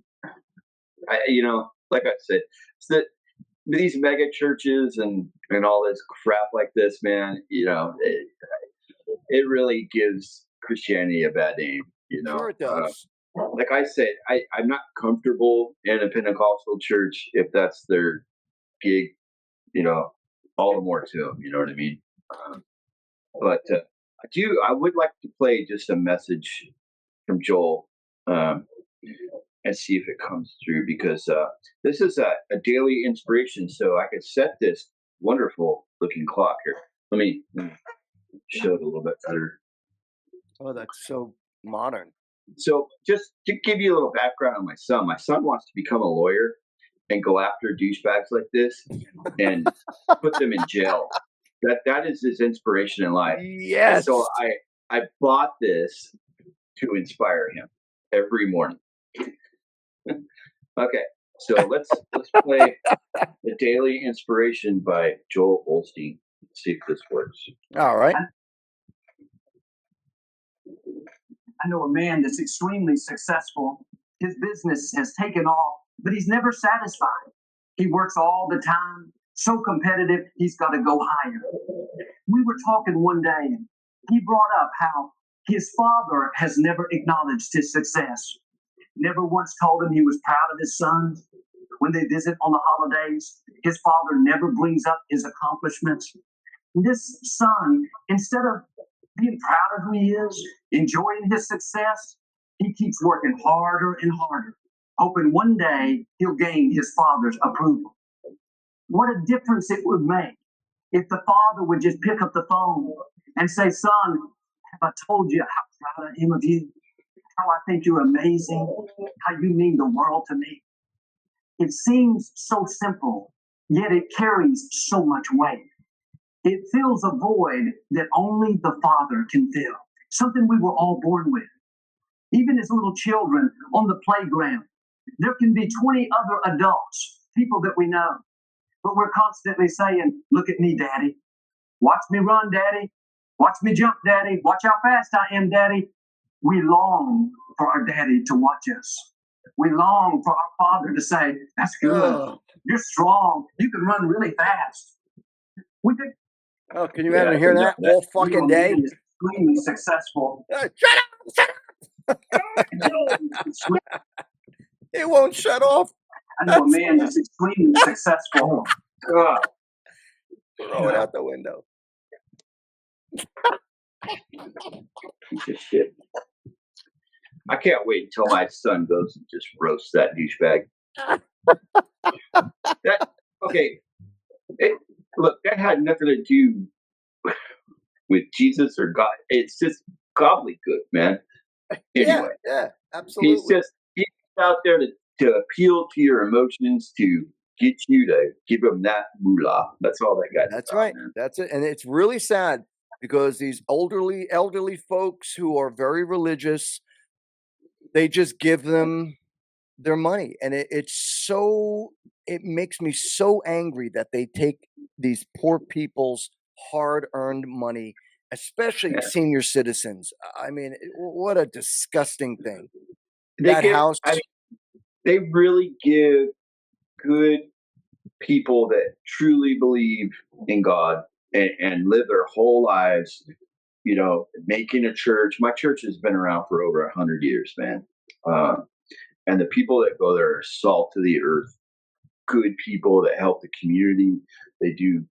like I said, it's that these mega churches and all this crap like this, man, it really gives Christianity a bad name, Sure it does. Like I said, I'm not comfortable in a Pentecostal church if that's their gig, all the more to them, you know what I mean? But I would like to play just a message from Joel and see if it comes through, because this is a daily inspiration. So I could set this wonderful looking clock here. Let me show it a little bit better. Oh, that's so modern. So just to give you a little background on my son wants to become a lawyer and go after douchebags like this and put them in jail. That is his inspiration in life. Yes. And so I bought this to inspire him every morning. Okay, so let's play the Daily Inspiration by Joel Osteen. Let's see if this works. All right. I know a man that's extremely successful. His business has taken off, but he's never satisfied. He works all the time, so competitive, he's got to go higher. We were talking one day, and he brought up how his father has never acknowledged his success, never once told him he was proud of his son. When they visit on the holidays, his father never brings up his accomplishments. This son, instead of being proud of who he is, enjoying his success, he keeps working harder and harder, hoping one day he'll gain his father's approval. What a difference it would make if the father would just pick up the phone and say, "Son, have I told you how proud I am of you? How I think you're amazing, how you mean the world to me." It seems so simple, yet it carries so much weight. It fills a void that only the Father can fill, something we were all born with. Even as little children on the playground, there can be 20 other adults, people that we know, but we're constantly saying, "Look at me, Daddy. Watch me run, Daddy. Watch me jump, Daddy. Watch how fast I am, Daddy." We long for our daddy to watch us. We long for our father to say, "That's good. You're strong. You can run really fast." We could. Oh, can you imagine hearing that all fucking day? Extremely successful. Shut up! It won't shut off. I know a man that's extremely successful. God. Throw it out the window. Piece of shit. I can't wait until my son goes and just roasts that douchebag. Look, that had nothing to do with Jesus or God. It's just gobbledygook, man. Anyway, yeah, absolutely. He's out there to appeal to your emotions, to get you to give him that moolah. That's all that guy. That's right. Man. That's it. And it's really sad because these elderly folks who are very religious, they just give them their money. And it makes me so angry that they take these poor people's hard-earned money, especially senior citizens. I mean, what a disgusting thing. They really give good people that truly believe in God and live their whole lives, making a church. My church has been around for over 100 years, man. And the people that go there are salt to the earth, good people that help the community. They do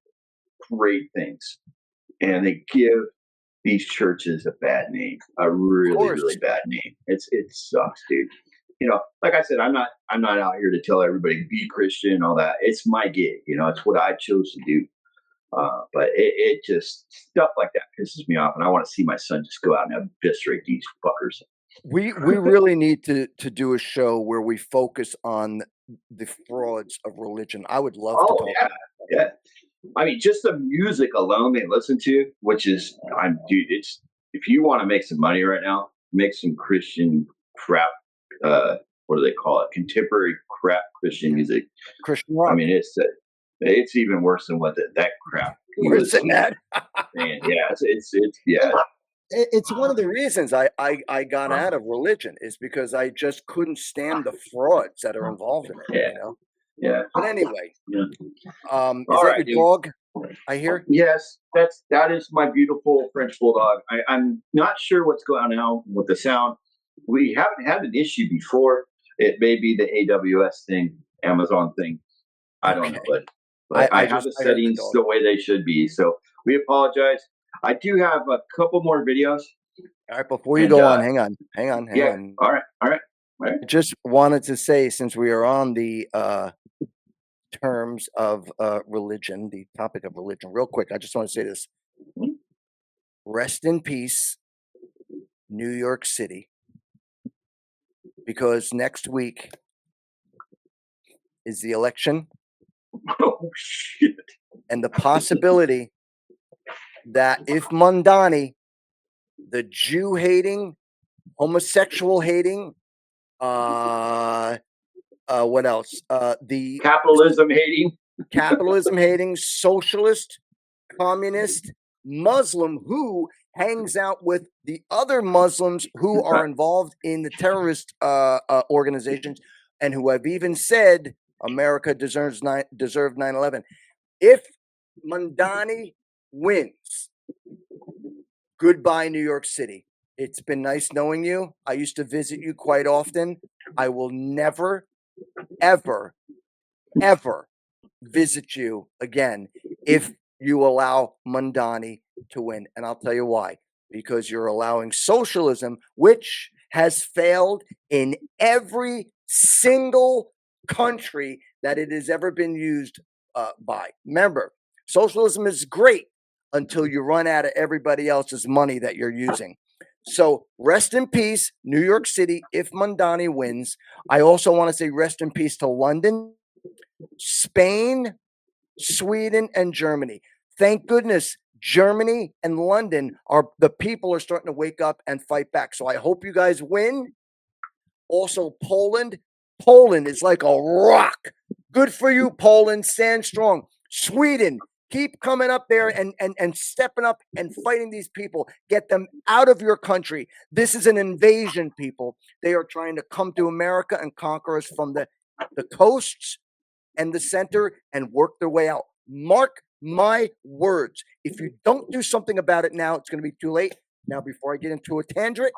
great things. And they give these churches a bad name, a really bad name. It sucks, dude. Like I said, I'm not out here to tell everybody be Christian and all that. It's my gig, it's what I chose to do. But it just stuff like that pisses me off, and I want to see my son just go out and eviscerate these fuckers. We really need to do a show where we focus on the frauds of religion. I would love to Oh talk. yeah. I mean, just the music alone they listen to, which is, dude, it's, if you want to make some money right now, make some Christian crap. What do they call it? Contemporary crap Christian music. Christian rock. I mean, it's even worse than what that crap. Worse than that. Man, yeah, it's yeah. It's one of the reasons I got out of religion is because I just couldn't stand the frauds that are involved in it. Yeah. You know. Yeah. But anyway, Yeah. is All that right, your dude. dog? I hear. Yes, that is my beautiful French bulldog. I'm not sure what's going on now with the sound. We haven't had an issue before. It may be the AWS thing, Amazon thing. I don't know, but I have the settings the way they should be. So we apologize. I do have a couple more videos. All right, before you go on, hang on. Yeah. All right. I just wanted to say, since we are on the terms of religion, the topic of religion, real quick, I just want to say this. Rest in peace, New York City, because next week is the election. Oh, shit. And the possibility that if Mondani, the Jew hating, homosexual hating, what else? The capitalism hating, socialist, communist, Muslim who hangs out with the other Muslims who are involved in the terrorist organizations and who have even said America deserved 9/11. If Mondani wins, goodbye, New York City. It's been nice knowing you. I used to visit you quite often. I will never, ever, ever visit you again if you allow Mondani to win. And I'll tell you why. Because you're allowing socialism, which has failed in every single country that it has ever been used by. Remember, socialism is great until you run out of everybody else's money that you're using. So rest in peace, New York City, if Mondani wins. I also want to say rest in peace to London, Spain, Sweden, and Germany. Thank goodness Germany and London the people are starting to wake up and fight back. So I hope you guys win. Also, Poland. Poland is like a rock. Good for you, Poland. Stand strong. Sweden, keep coming up there and stepping up and fighting these people. Get them out of your country. This is an invasion, people. They are trying to come to America and conquer us from the coasts and the center and work their way out. Mark my words. If you don't do something about it now, it's going to be too late. Now, before I get into a tangent,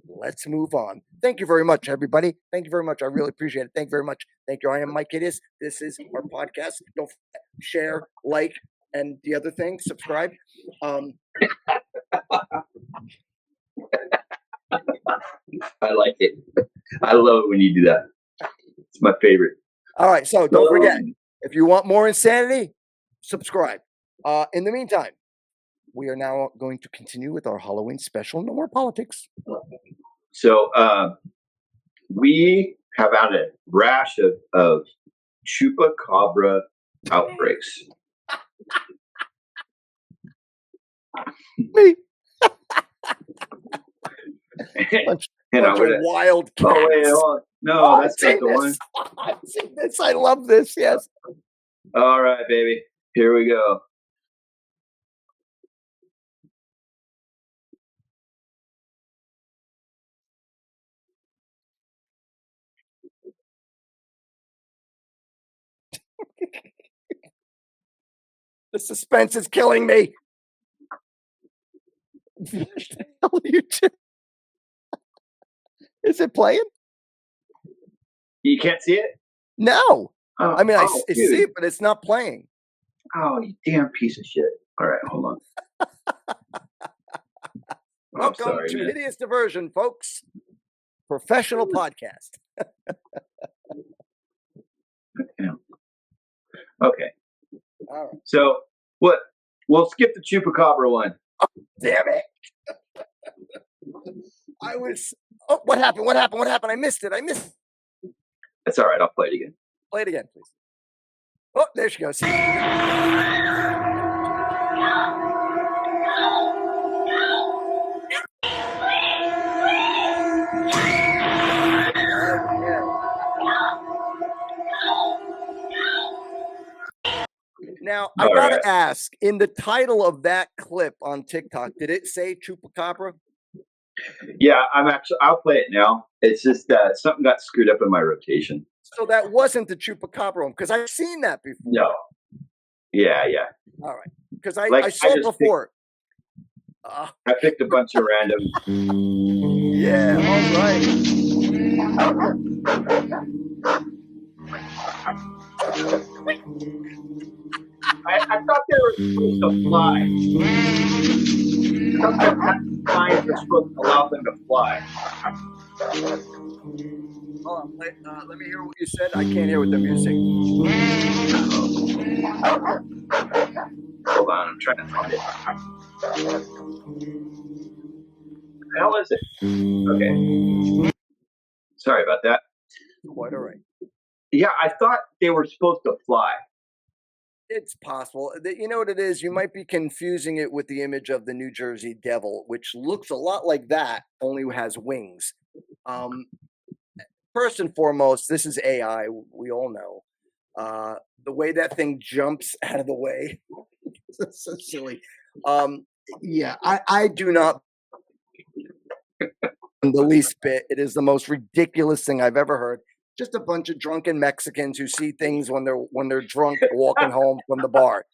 let's move on. Thank you very much, everybody. Thank you very much. I really appreciate it. Thank you very much. Thank you. I am Myke. This is our podcast. Don't forget, share, like, and the other thing, subscribe. I like it. I love it when you do that. It's my favorite. All right. So don't forget, if you want more insanity, subscribe. In the meantime, we are now going to continue with our Halloween special. No more politics. So we have had a rash of chupacabra outbreaks. Me. Bunch of wild cats. Oh, wait, no, that's not the one. I've seen this. I love this. Yes. All right, baby. Here we go. The suspense is killing me. What the hell are you doing? Is it playing? You can't see it? No. Oh, I mean, I see it, but it's not playing. Oh, you damn piece of shit. All right, hold on. Welcome to Hideous Diversion, folks. Professional podcast. Okay. All right. So what? We'll skip the chupacabra one. Oh, damn it. I was. Oh, what happened? What happened? What happened? I missed it. That's all right. I'll play it again. Play it again, please. Oh, there she goes. Now, I All gotta right. ask, in the title of that clip on TikTok, did it say Chupacabra? Yeah, I'll play it now. It's just that something got screwed up in my rotation. So that wasn't the Chupacabra one, because I've seen that before. No. Yeah. All right. Because I Like, saw I it just before. I picked a bunch of random. Yeah, all right. I thought they were supposed to fly. Flying were supposed to allow them to fly. Hold on, let me hear what you said. I can't hear with the music. Hold on, I'm trying to find it. The hell is it? Okay. Sorry about that. Quite all right. Yeah, I thought they were supposed to fly. It's possible. You know what it is? You might be confusing it with the image of the New Jersey Devil, which looks a lot like that, only has wings. First and foremost, this is AI. We all know. The way that thing jumps out of the way, it's so silly. Yeah, I do not in the least bit. It is the most ridiculous thing I've ever heard. Just a bunch of drunken Mexicans who see things when they're drunk walking home from the bar.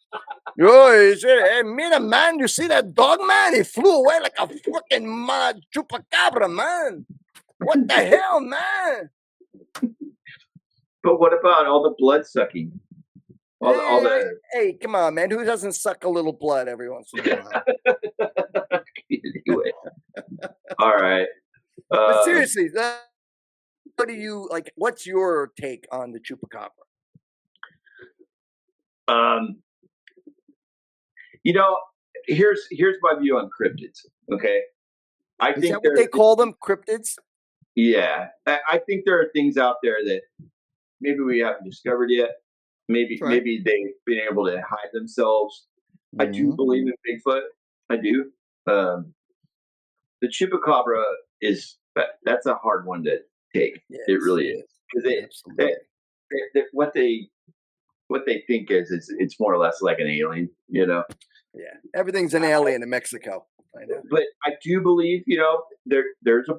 Oh, hey, mira, man, you see that dog, man? He flew away like a freaking chupacabra, man. What the hell, man? But what about all the blood sucking? Hey, come on, man. Who doesn't suck a little blood every once in a while? Anyway. All right. But seriously, what do you like? What's your take on the chupacabra? You know, here's my view on cryptids. Okay, I Is think that what they call them, cryptids? Yeah, I think there are things out there that maybe we haven't discovered yet. Maybe they've been able to hide themselves. I do believe in Bigfoot. I do. The chupacabra that's a hard one to take. Yes, it really is, because what they think is it's more or less like an alien, you know. Yeah, everything's an alien in Mexico. I know. But I do believe, you know, there's a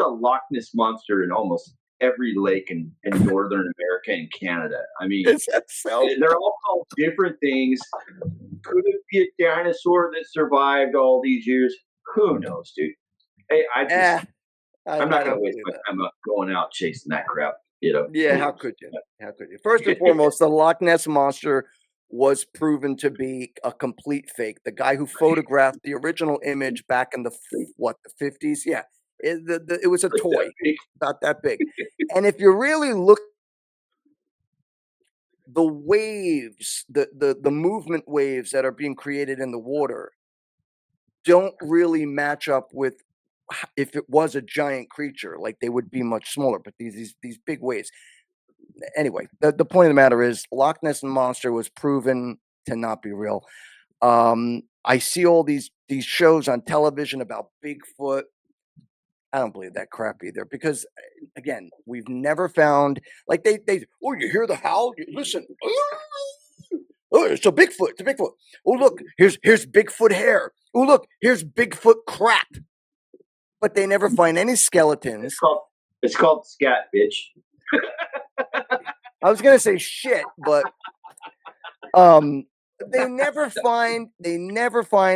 Loch Ness monster in almost every lake in Northern America and Canada. I mean, is that so? They're all called different things. Could it be a dinosaur that survived all these years? Who knows, dude? Hey, I'm not going to waste my time going out chasing that crap. You know? Yeah, how could you? How could you? First and foremost, the Loch Ness monster was proven to be a complete fake. The guy who photographed the original image back in the 50s, yeah, it was a toy, about that big. And if you really look, the waves, the movement waves that are being created in the water, don't really match up with if it was a giant creature. Like they would be much smaller, but these big waves. Anyway, the point of the matter is Loch Ness Monster was proven to not be real. I see all these shows on television about Bigfoot. I don't believe that crap either, because again, we've never found, like they oh, you hear the howl? Listen. Oh, it's a Bigfoot. It's a Bigfoot. Oh, look, here's Bigfoot hair. Oh, look, here's Bigfoot crap. But they never find any skeletons. It's called scat, bitch. I was gonna say shit, but they never find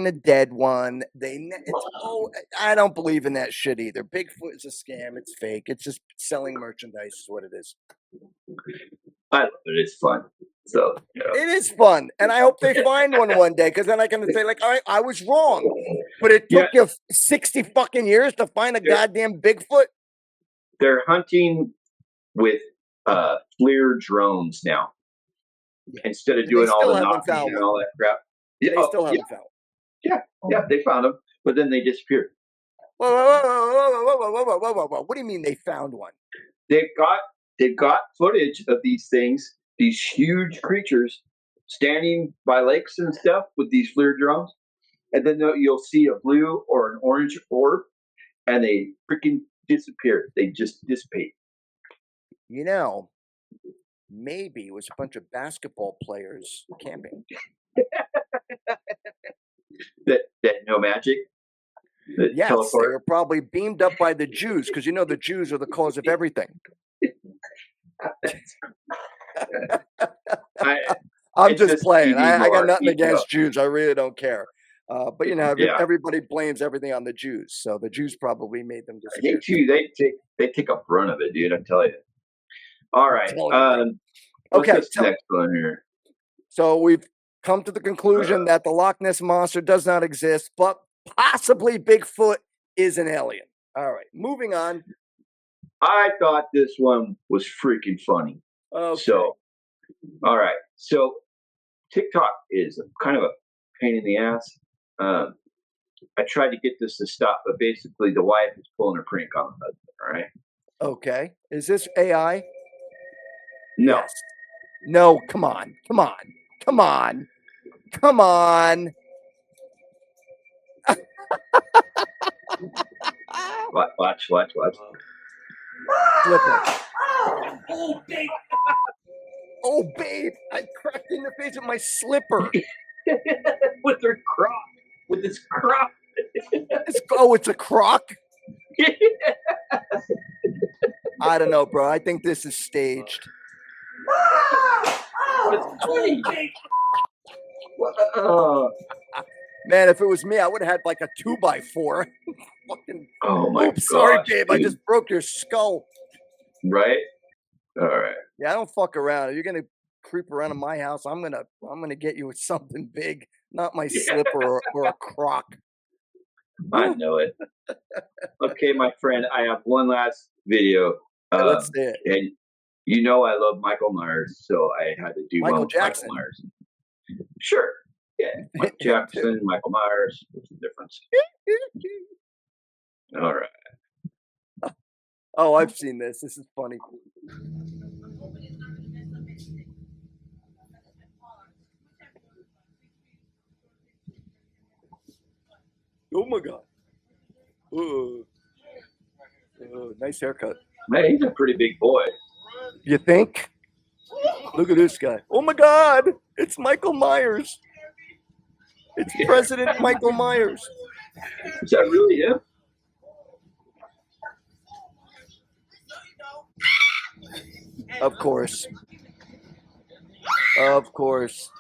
a dead one. I don't believe in that shit either. Bigfoot is a scam. It's fake. It's just selling merchandise is what it is. I love it. It's fun. So you know. It is fun, and I hope they find one day, because then I can say like, all right, I was wrong. But it took you 60 fucking years to find a goddamn Bigfoot. They're hunting with FLIR drones now, instead of doing all the knocking and all that crap. They still haven't found. Yeah, they found them, but then they disappeared. Whoa, whoa, whoa, whoa, whoa, whoa, whoa, whoa, whoa, whoa. What do you mean they found one? They've got footage of these things, these huge creatures standing by lakes and stuff with these FLIR drones, and then you'll see a blue or an orange orb, and they freaking disappear. They just dissipate. You know, maybe it was a bunch of basketball players camping. That no magic. That Yes, teleport. they were probably beamed up by the Jews because you know the Jews are the cause of everything. I'm just playing. I got nothing against Jews. I really don't care. But you know, everybody blames everything on the Jews, so the Jews probably made them disappear. They too. They take a brunt of it, dude. I tell you. All right. Okay. What's this next one here? So we've come to the conclusion that the Loch Ness monster does not exist, but possibly Bigfoot is an alien. All right, moving on. I thought this one was freaking funny. Okay. So, all right. So, TikTok is kind of a pain in the ass. I tried to get this to stop, but basically the wife is pulling a prank on the husband. All right. Okay. Is this AI? No. Yes. No, come on. Come on. Come on. Come on. Watch. Flipper. Oh, babe. Oh, babe. I cracked in the face with my slipper. With her croc. With his croc. It's a croc? I don't know, bro. I think this is staged. Man, if it was me, I would have had like a 2x4. Fucking. Oh my god. Sorry, babe. Dude. I just broke your skull. Right? All right. Yeah, I don't fuck around. If you're gonna creep around in my house, I'm gonna get you with something big, not my slipper or a croc. I know it. Okay, my friend, I have one last video. Let's see it. And you know I love Michael Myers, so I had to do Michael one with Jackson. Michael Myers. Sure. Yeah. Mike Jackson, Michael Myers. What's the difference? All right. Oh, I've seen this. This is funny. Oh my god. Nice haircut. Man, he's a pretty big boy. You think? Look at this guy. Oh my god. It's Michael Myers. It's President Michael Myers. Is that really him? Of course. Of course.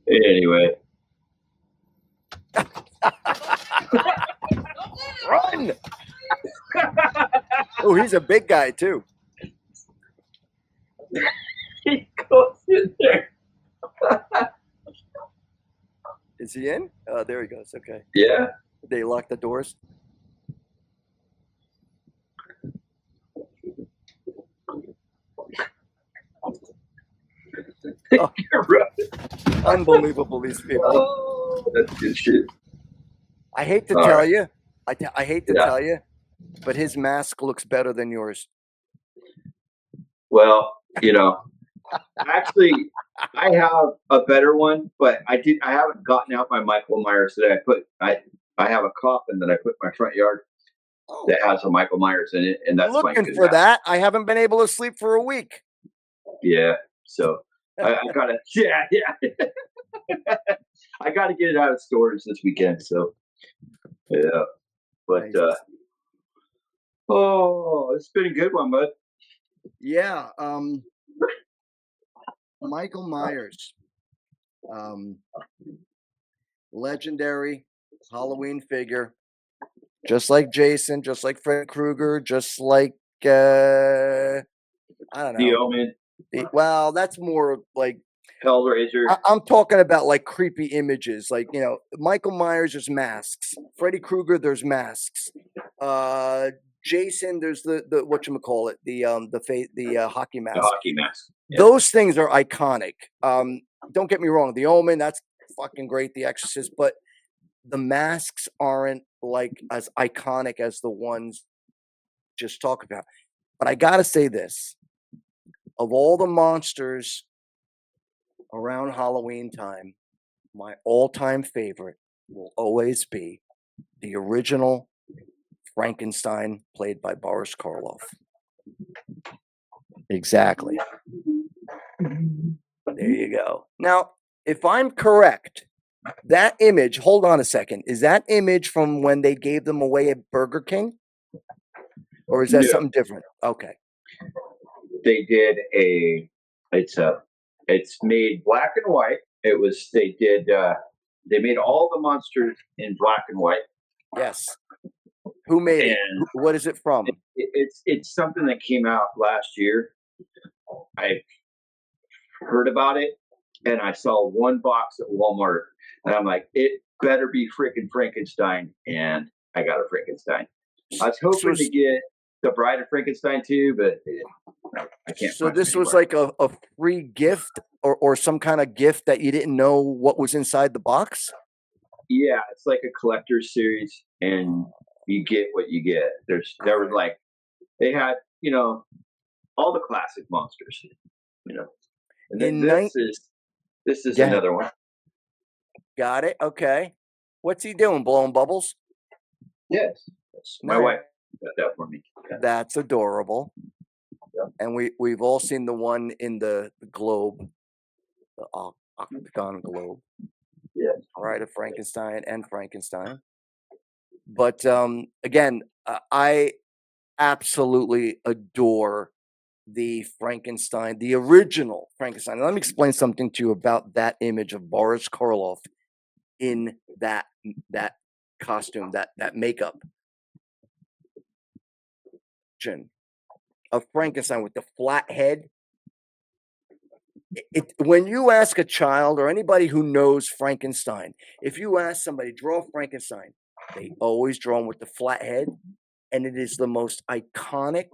Anyway. Run! Oh, he's a big guy too. He goes in there. Is he in? Oh, there he goes. Okay. Yeah. They lock the doors. Oh, unbelievable, these people. Oh, that's good shit. I hate to tell you. I hate to tell you, but his mask looks better than yours. Well, you know, actually, I have a better one, but I haven't gotten out my Michael Myers today. I have a coffin that I put in my front yard that has a Michael Myers in it, and that's looking for that. I haven't been able to sleep for a week. Yeah, so I gotta, I gotta get it out of storage this weekend. So, yeah, but oh, it's been a good one, bud. Yeah, Michael Myers, legendary Halloween figure. just like Jason, just like Freddy Krueger, just like I don't The know. Omen, Well, that's more like Hellraiser. I'm talking about like creepy images, like Michael Myers. There's masks. Freddy Krueger. There's masks. Jason. There's the whatchamacallit, the hockey The mask. hockey mask. Yeah. Those things are iconic. Don't get me wrong. The Omen. That's fucking great. The Exorcist, but the masks aren't like as iconic as the ones just talk about. But I gotta say this: of all the monsters around Halloween time, my all-time favorite will always be the original Frankenstein, played by Boris Karloff. Exactly. There you go. Now, if I'm correct, that image, hold on a second, is that image from when they gave them away at Burger King? Or is that No. something different? Okay. They did it's made black and white. They made all the monsters in black and white. Yes. Who made it? And What is it from? it's something that came out last year. I heard about it, and I saw one box at Walmart, and I'm like, it better be freaking Frankenstein, and I got a Frankenstein. I was hoping to get the Bride of Frankenstein too, but I can't. So this was like a free gift or some kind of gift that you didn't know what was inside the box? Yeah, it's like a collector's series, and you get what you get. There was like they had all the classic monsters, and then this is another one. Got it. Okay. What's he doing? Blowing bubbles? Yes, my wife got that for me. Yeah. That's adorable. Yeah. And we've all seen the one in the globe, the octagon globe. Yeah. Right, of Frankenstein and Frankenstein. But again, I absolutely adore the Frankenstein, the original Frankenstein. Let me explain something to you about that image of Boris Karloff in that costume, that makeup. Of Frankenstein with the flat head. When you ask a child or anybody who knows Frankenstein, if you ask somebody, draw Frankenstein, they always draw him with the flat head. And it is the most iconic,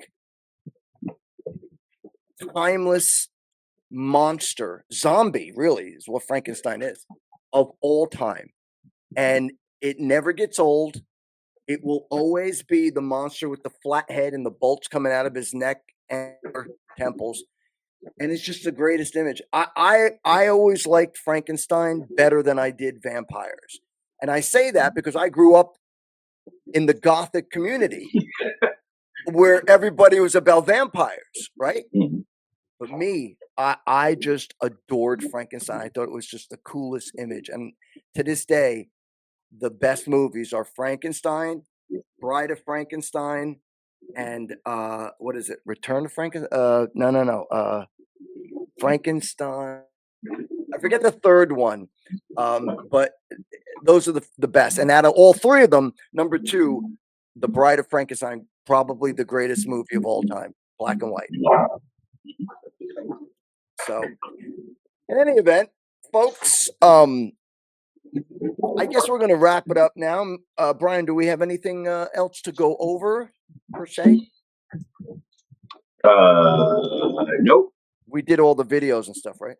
timeless monster, zombie, really, is what Frankenstein is, of all time. And it never gets old. It will always be the monster with the flat head and the bolts coming out of his neck and temples. And it's just the greatest image. I always liked Frankenstein better than I did vampires. And I say that because I grew up in the Gothic community where everybody was about vampires, right? Mm-hmm. But me, I just adored Frankenstein. I thought it was just the coolest image. And to this day, the best movies are Frankenstein, Bride of Frankenstein, and what is it? Return to Frankenstein? No. Frankenstein. I forget the third one, but those are the best. And out of all three of them, number 2, The Bride of Frankenstein, probably the greatest movie of all time, black and white. So, in any event, folks, I guess we're going to wrap it up now. Brian, do we have anything else to go over, per se? Nope. We did all the videos and stuff, right?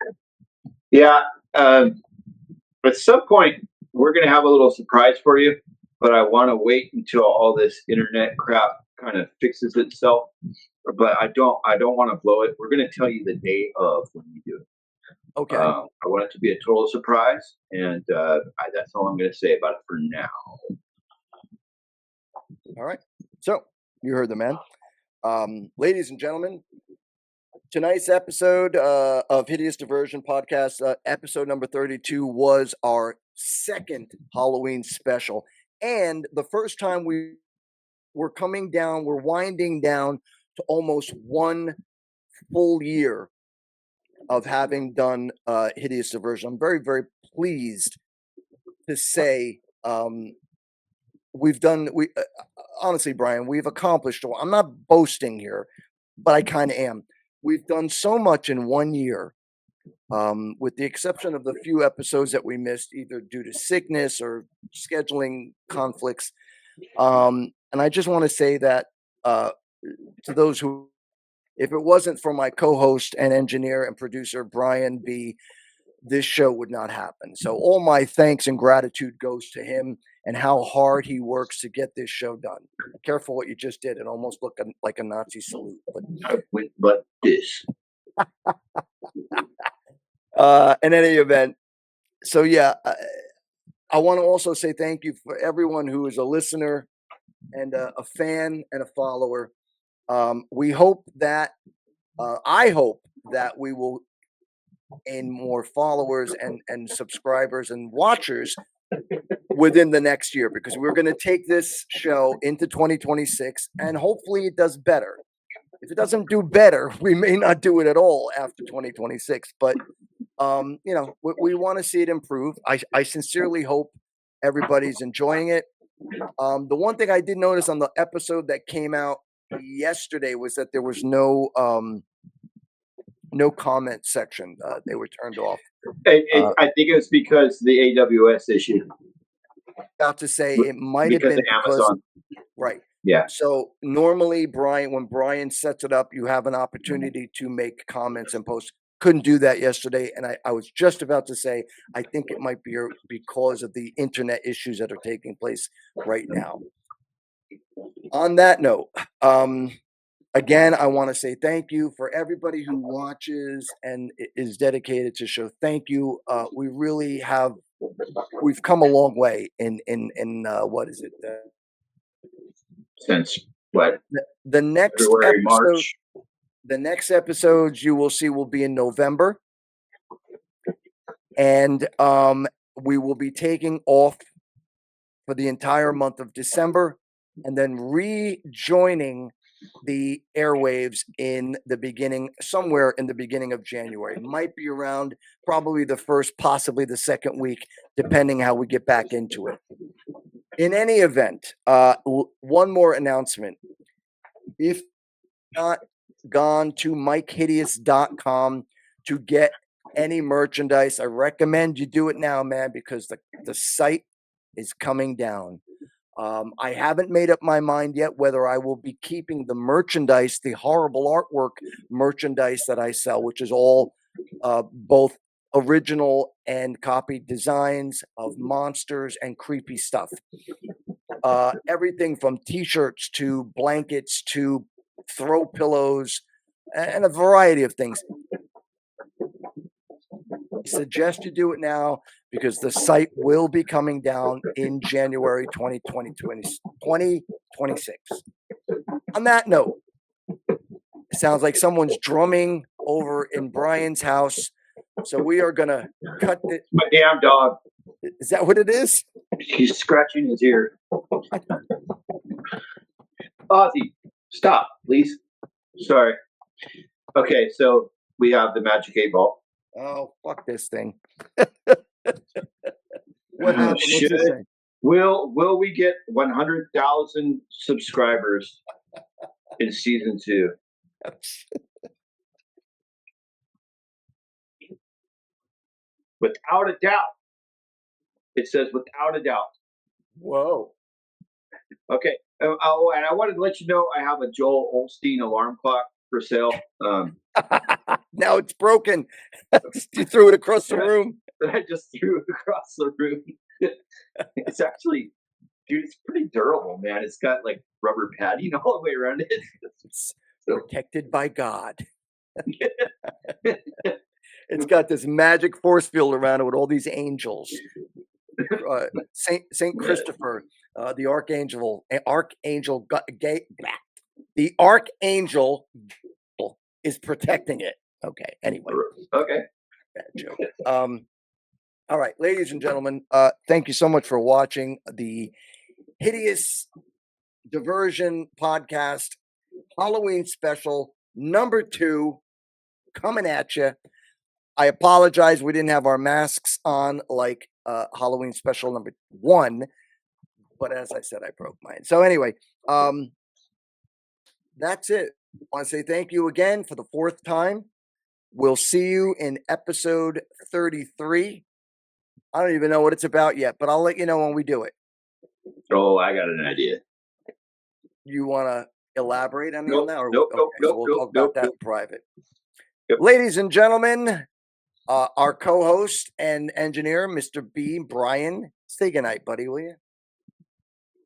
Yeah. At some point, we're going to have a little surprise for you, but I want to wait until all this internet crap kind of fixes itself. But I don't want to blow it. We're going to tell you the day of when we do it. Okay. I want it to be a total surprise, and that's all I'm going to say about it for now. All right. So you heard the man. Ladies and gentlemen, tonight's episode of Hideous Diversion Podcast, episode number 32, was our second Halloween special. And the first time we're winding down to almost 1 full year of having done Hideous Diversion. I'm very, very pleased to say we've done. Honestly, Brian, we've accomplished. I'm not boasting here, but I kind of am. We've done so much in 1 year, with the exception of the few episodes that we missed, either due to sickness or scheduling conflicts. And I just want to say that to those who, if it wasn't for my co-host and engineer and producer Brian B, this show would not happen. So all my thanks and gratitude goes to him and how hard he works to get this show done. Careful what you just did. It almost looked like a Nazi salute. But I went like this. in any event, so yeah, I want to also say thank you for everyone who is a listener and a fan and a follower. We hope that I hope that we will gain more followers and subscribers and watchers within the next year, because we're going to take this show into 2026 and hopefully it does better. If it doesn't do better, we may not do it at all after 2026. But we want to see it improve. I sincerely hope everybody's enjoying it. The one thing I did notice on the episode that came out yesterday was that there was no comment section. They were turned off. I think it was because the AWS issue. About to say it might have because been of because Amazon. right. Yeah. So normally, when Brian sets it up, you have an opportunity to make comments and posts. Couldn't do that yesterday, and I was just about to say I think it might be because of the internet issues that are taking place right now. On that note, again, I want to say thank you for everybody who watches and is dedicated to show. Thank you. We really have. We've come a long way in what is it? Since what? The next February, episode. March. The next episodes you will see will be in November, and we will be taking off for the entire month of December, and then rejoining the airwaves in the beginning, somewhere in the beginning of January. It might be around probably the first, possibly the second week, depending how we get back into it. In any event, one more announcement. If not gone to MykeHideous.com to get any merchandise, I recommend you do it now, man, because the site is coming down. I haven't made up my mind yet whether I will be keeping the merchandise, the horrible artwork merchandise that I sell, which is all both original and copied designs of monsters and creepy stuff. Everything from t-shirts to blankets to throw pillows and a variety of things. I suggest you do it now because the site will be coming down in January 2026. On that note, it sounds like someone's drumming over in Brian's house. So we are going to cut it. My damn dog. Is that what it is? He's scratching his ear. Ozzy, stop, please. Sorry. Okay, so we have the Magic 8 Ball. Oh, fuck this thing. What happened? What's this thing? Will we get 100,000 subscribers in season 2? Without a doubt. It says without a doubt. Whoa. Okay. Oh, and I wanted to let you know I have a Joel Osteen alarm clock for sale. Now it's broken. You threw it across the room. I just threw it across the room. It's actually, dude, it's pretty durable, man. It's got like rubber padding all the way around it. It's protected by God. It's got this magic force field around it with all these angels. Saint Christopher, the archangel, the archangel is protecting it. Okay. Anyway. Okay. Bad joke. All right, ladies and gentlemen, thank you so much for watching the Hideous Diversion Podcast Halloween Special number 2 coming at you. I apologize we didn't have our masks on like Halloween Special number 1. but as I said, I broke mine. So anyway, that's it. I want to say thank you again for the 4th time. We'll see you in episode 33. I don't even know what it's about yet, but I'll let you know when we do it. Oh, I got an idea. You want to elaborate on Nope, that? Or nope, okay, nope, so nope, we'll nope, talk about nope, that nope. in private. Yep. Ladies and gentlemen, our co-host and engineer, Mr. B. Bryan. Say goodnight, buddy, will you?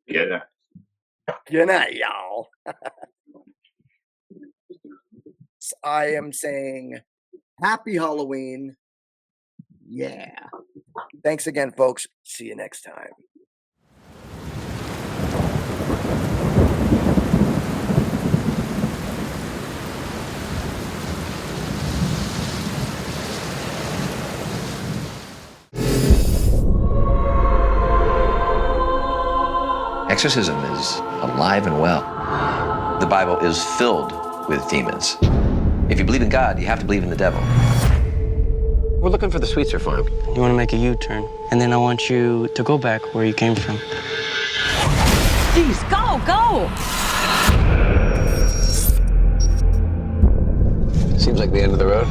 Yeah. Good night, y'all. I am saying happy Halloween. Yeah. Thanks again, folks. See you next time. Exorcism is alive and well. The Bible is filled with demons. If you believe in God, you have to believe in the devil. We're looking for the Sweetser farm. You want to make a U-turn, and then I want you to go back where you came from. Please, go, go! Seems like the end of the road.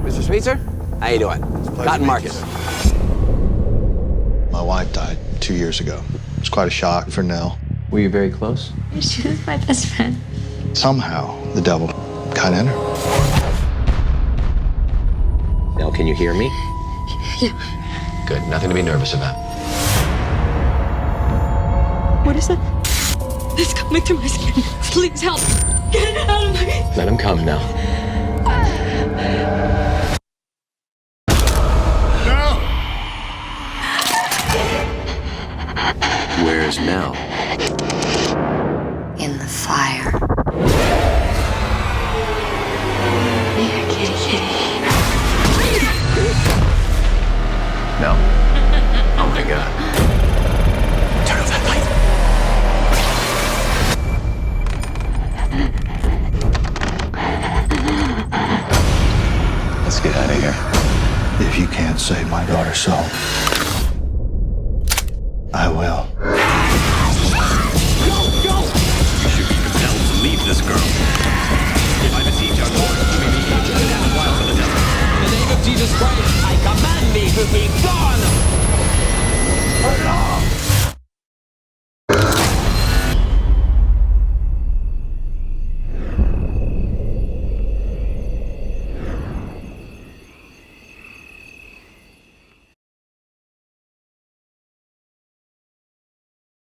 Mr. Sweetser, how you doing? Cotton Marcus. My wife died 2 years ago. It was quite a shock for Nell. Were you very close? She was my best friend. Somehow, the devil got in her. Nell, can you hear me? Yeah. Good, nothing to be nervous about. What is it? It's coming through my skin. Please help. Get it out of my... Let him come now. Where's Nell? In the fire. Yeah, kitty, kitty. No. Oh my God. Turn off that light. Let's get out of here. If you can't save my daughter's soul, I will.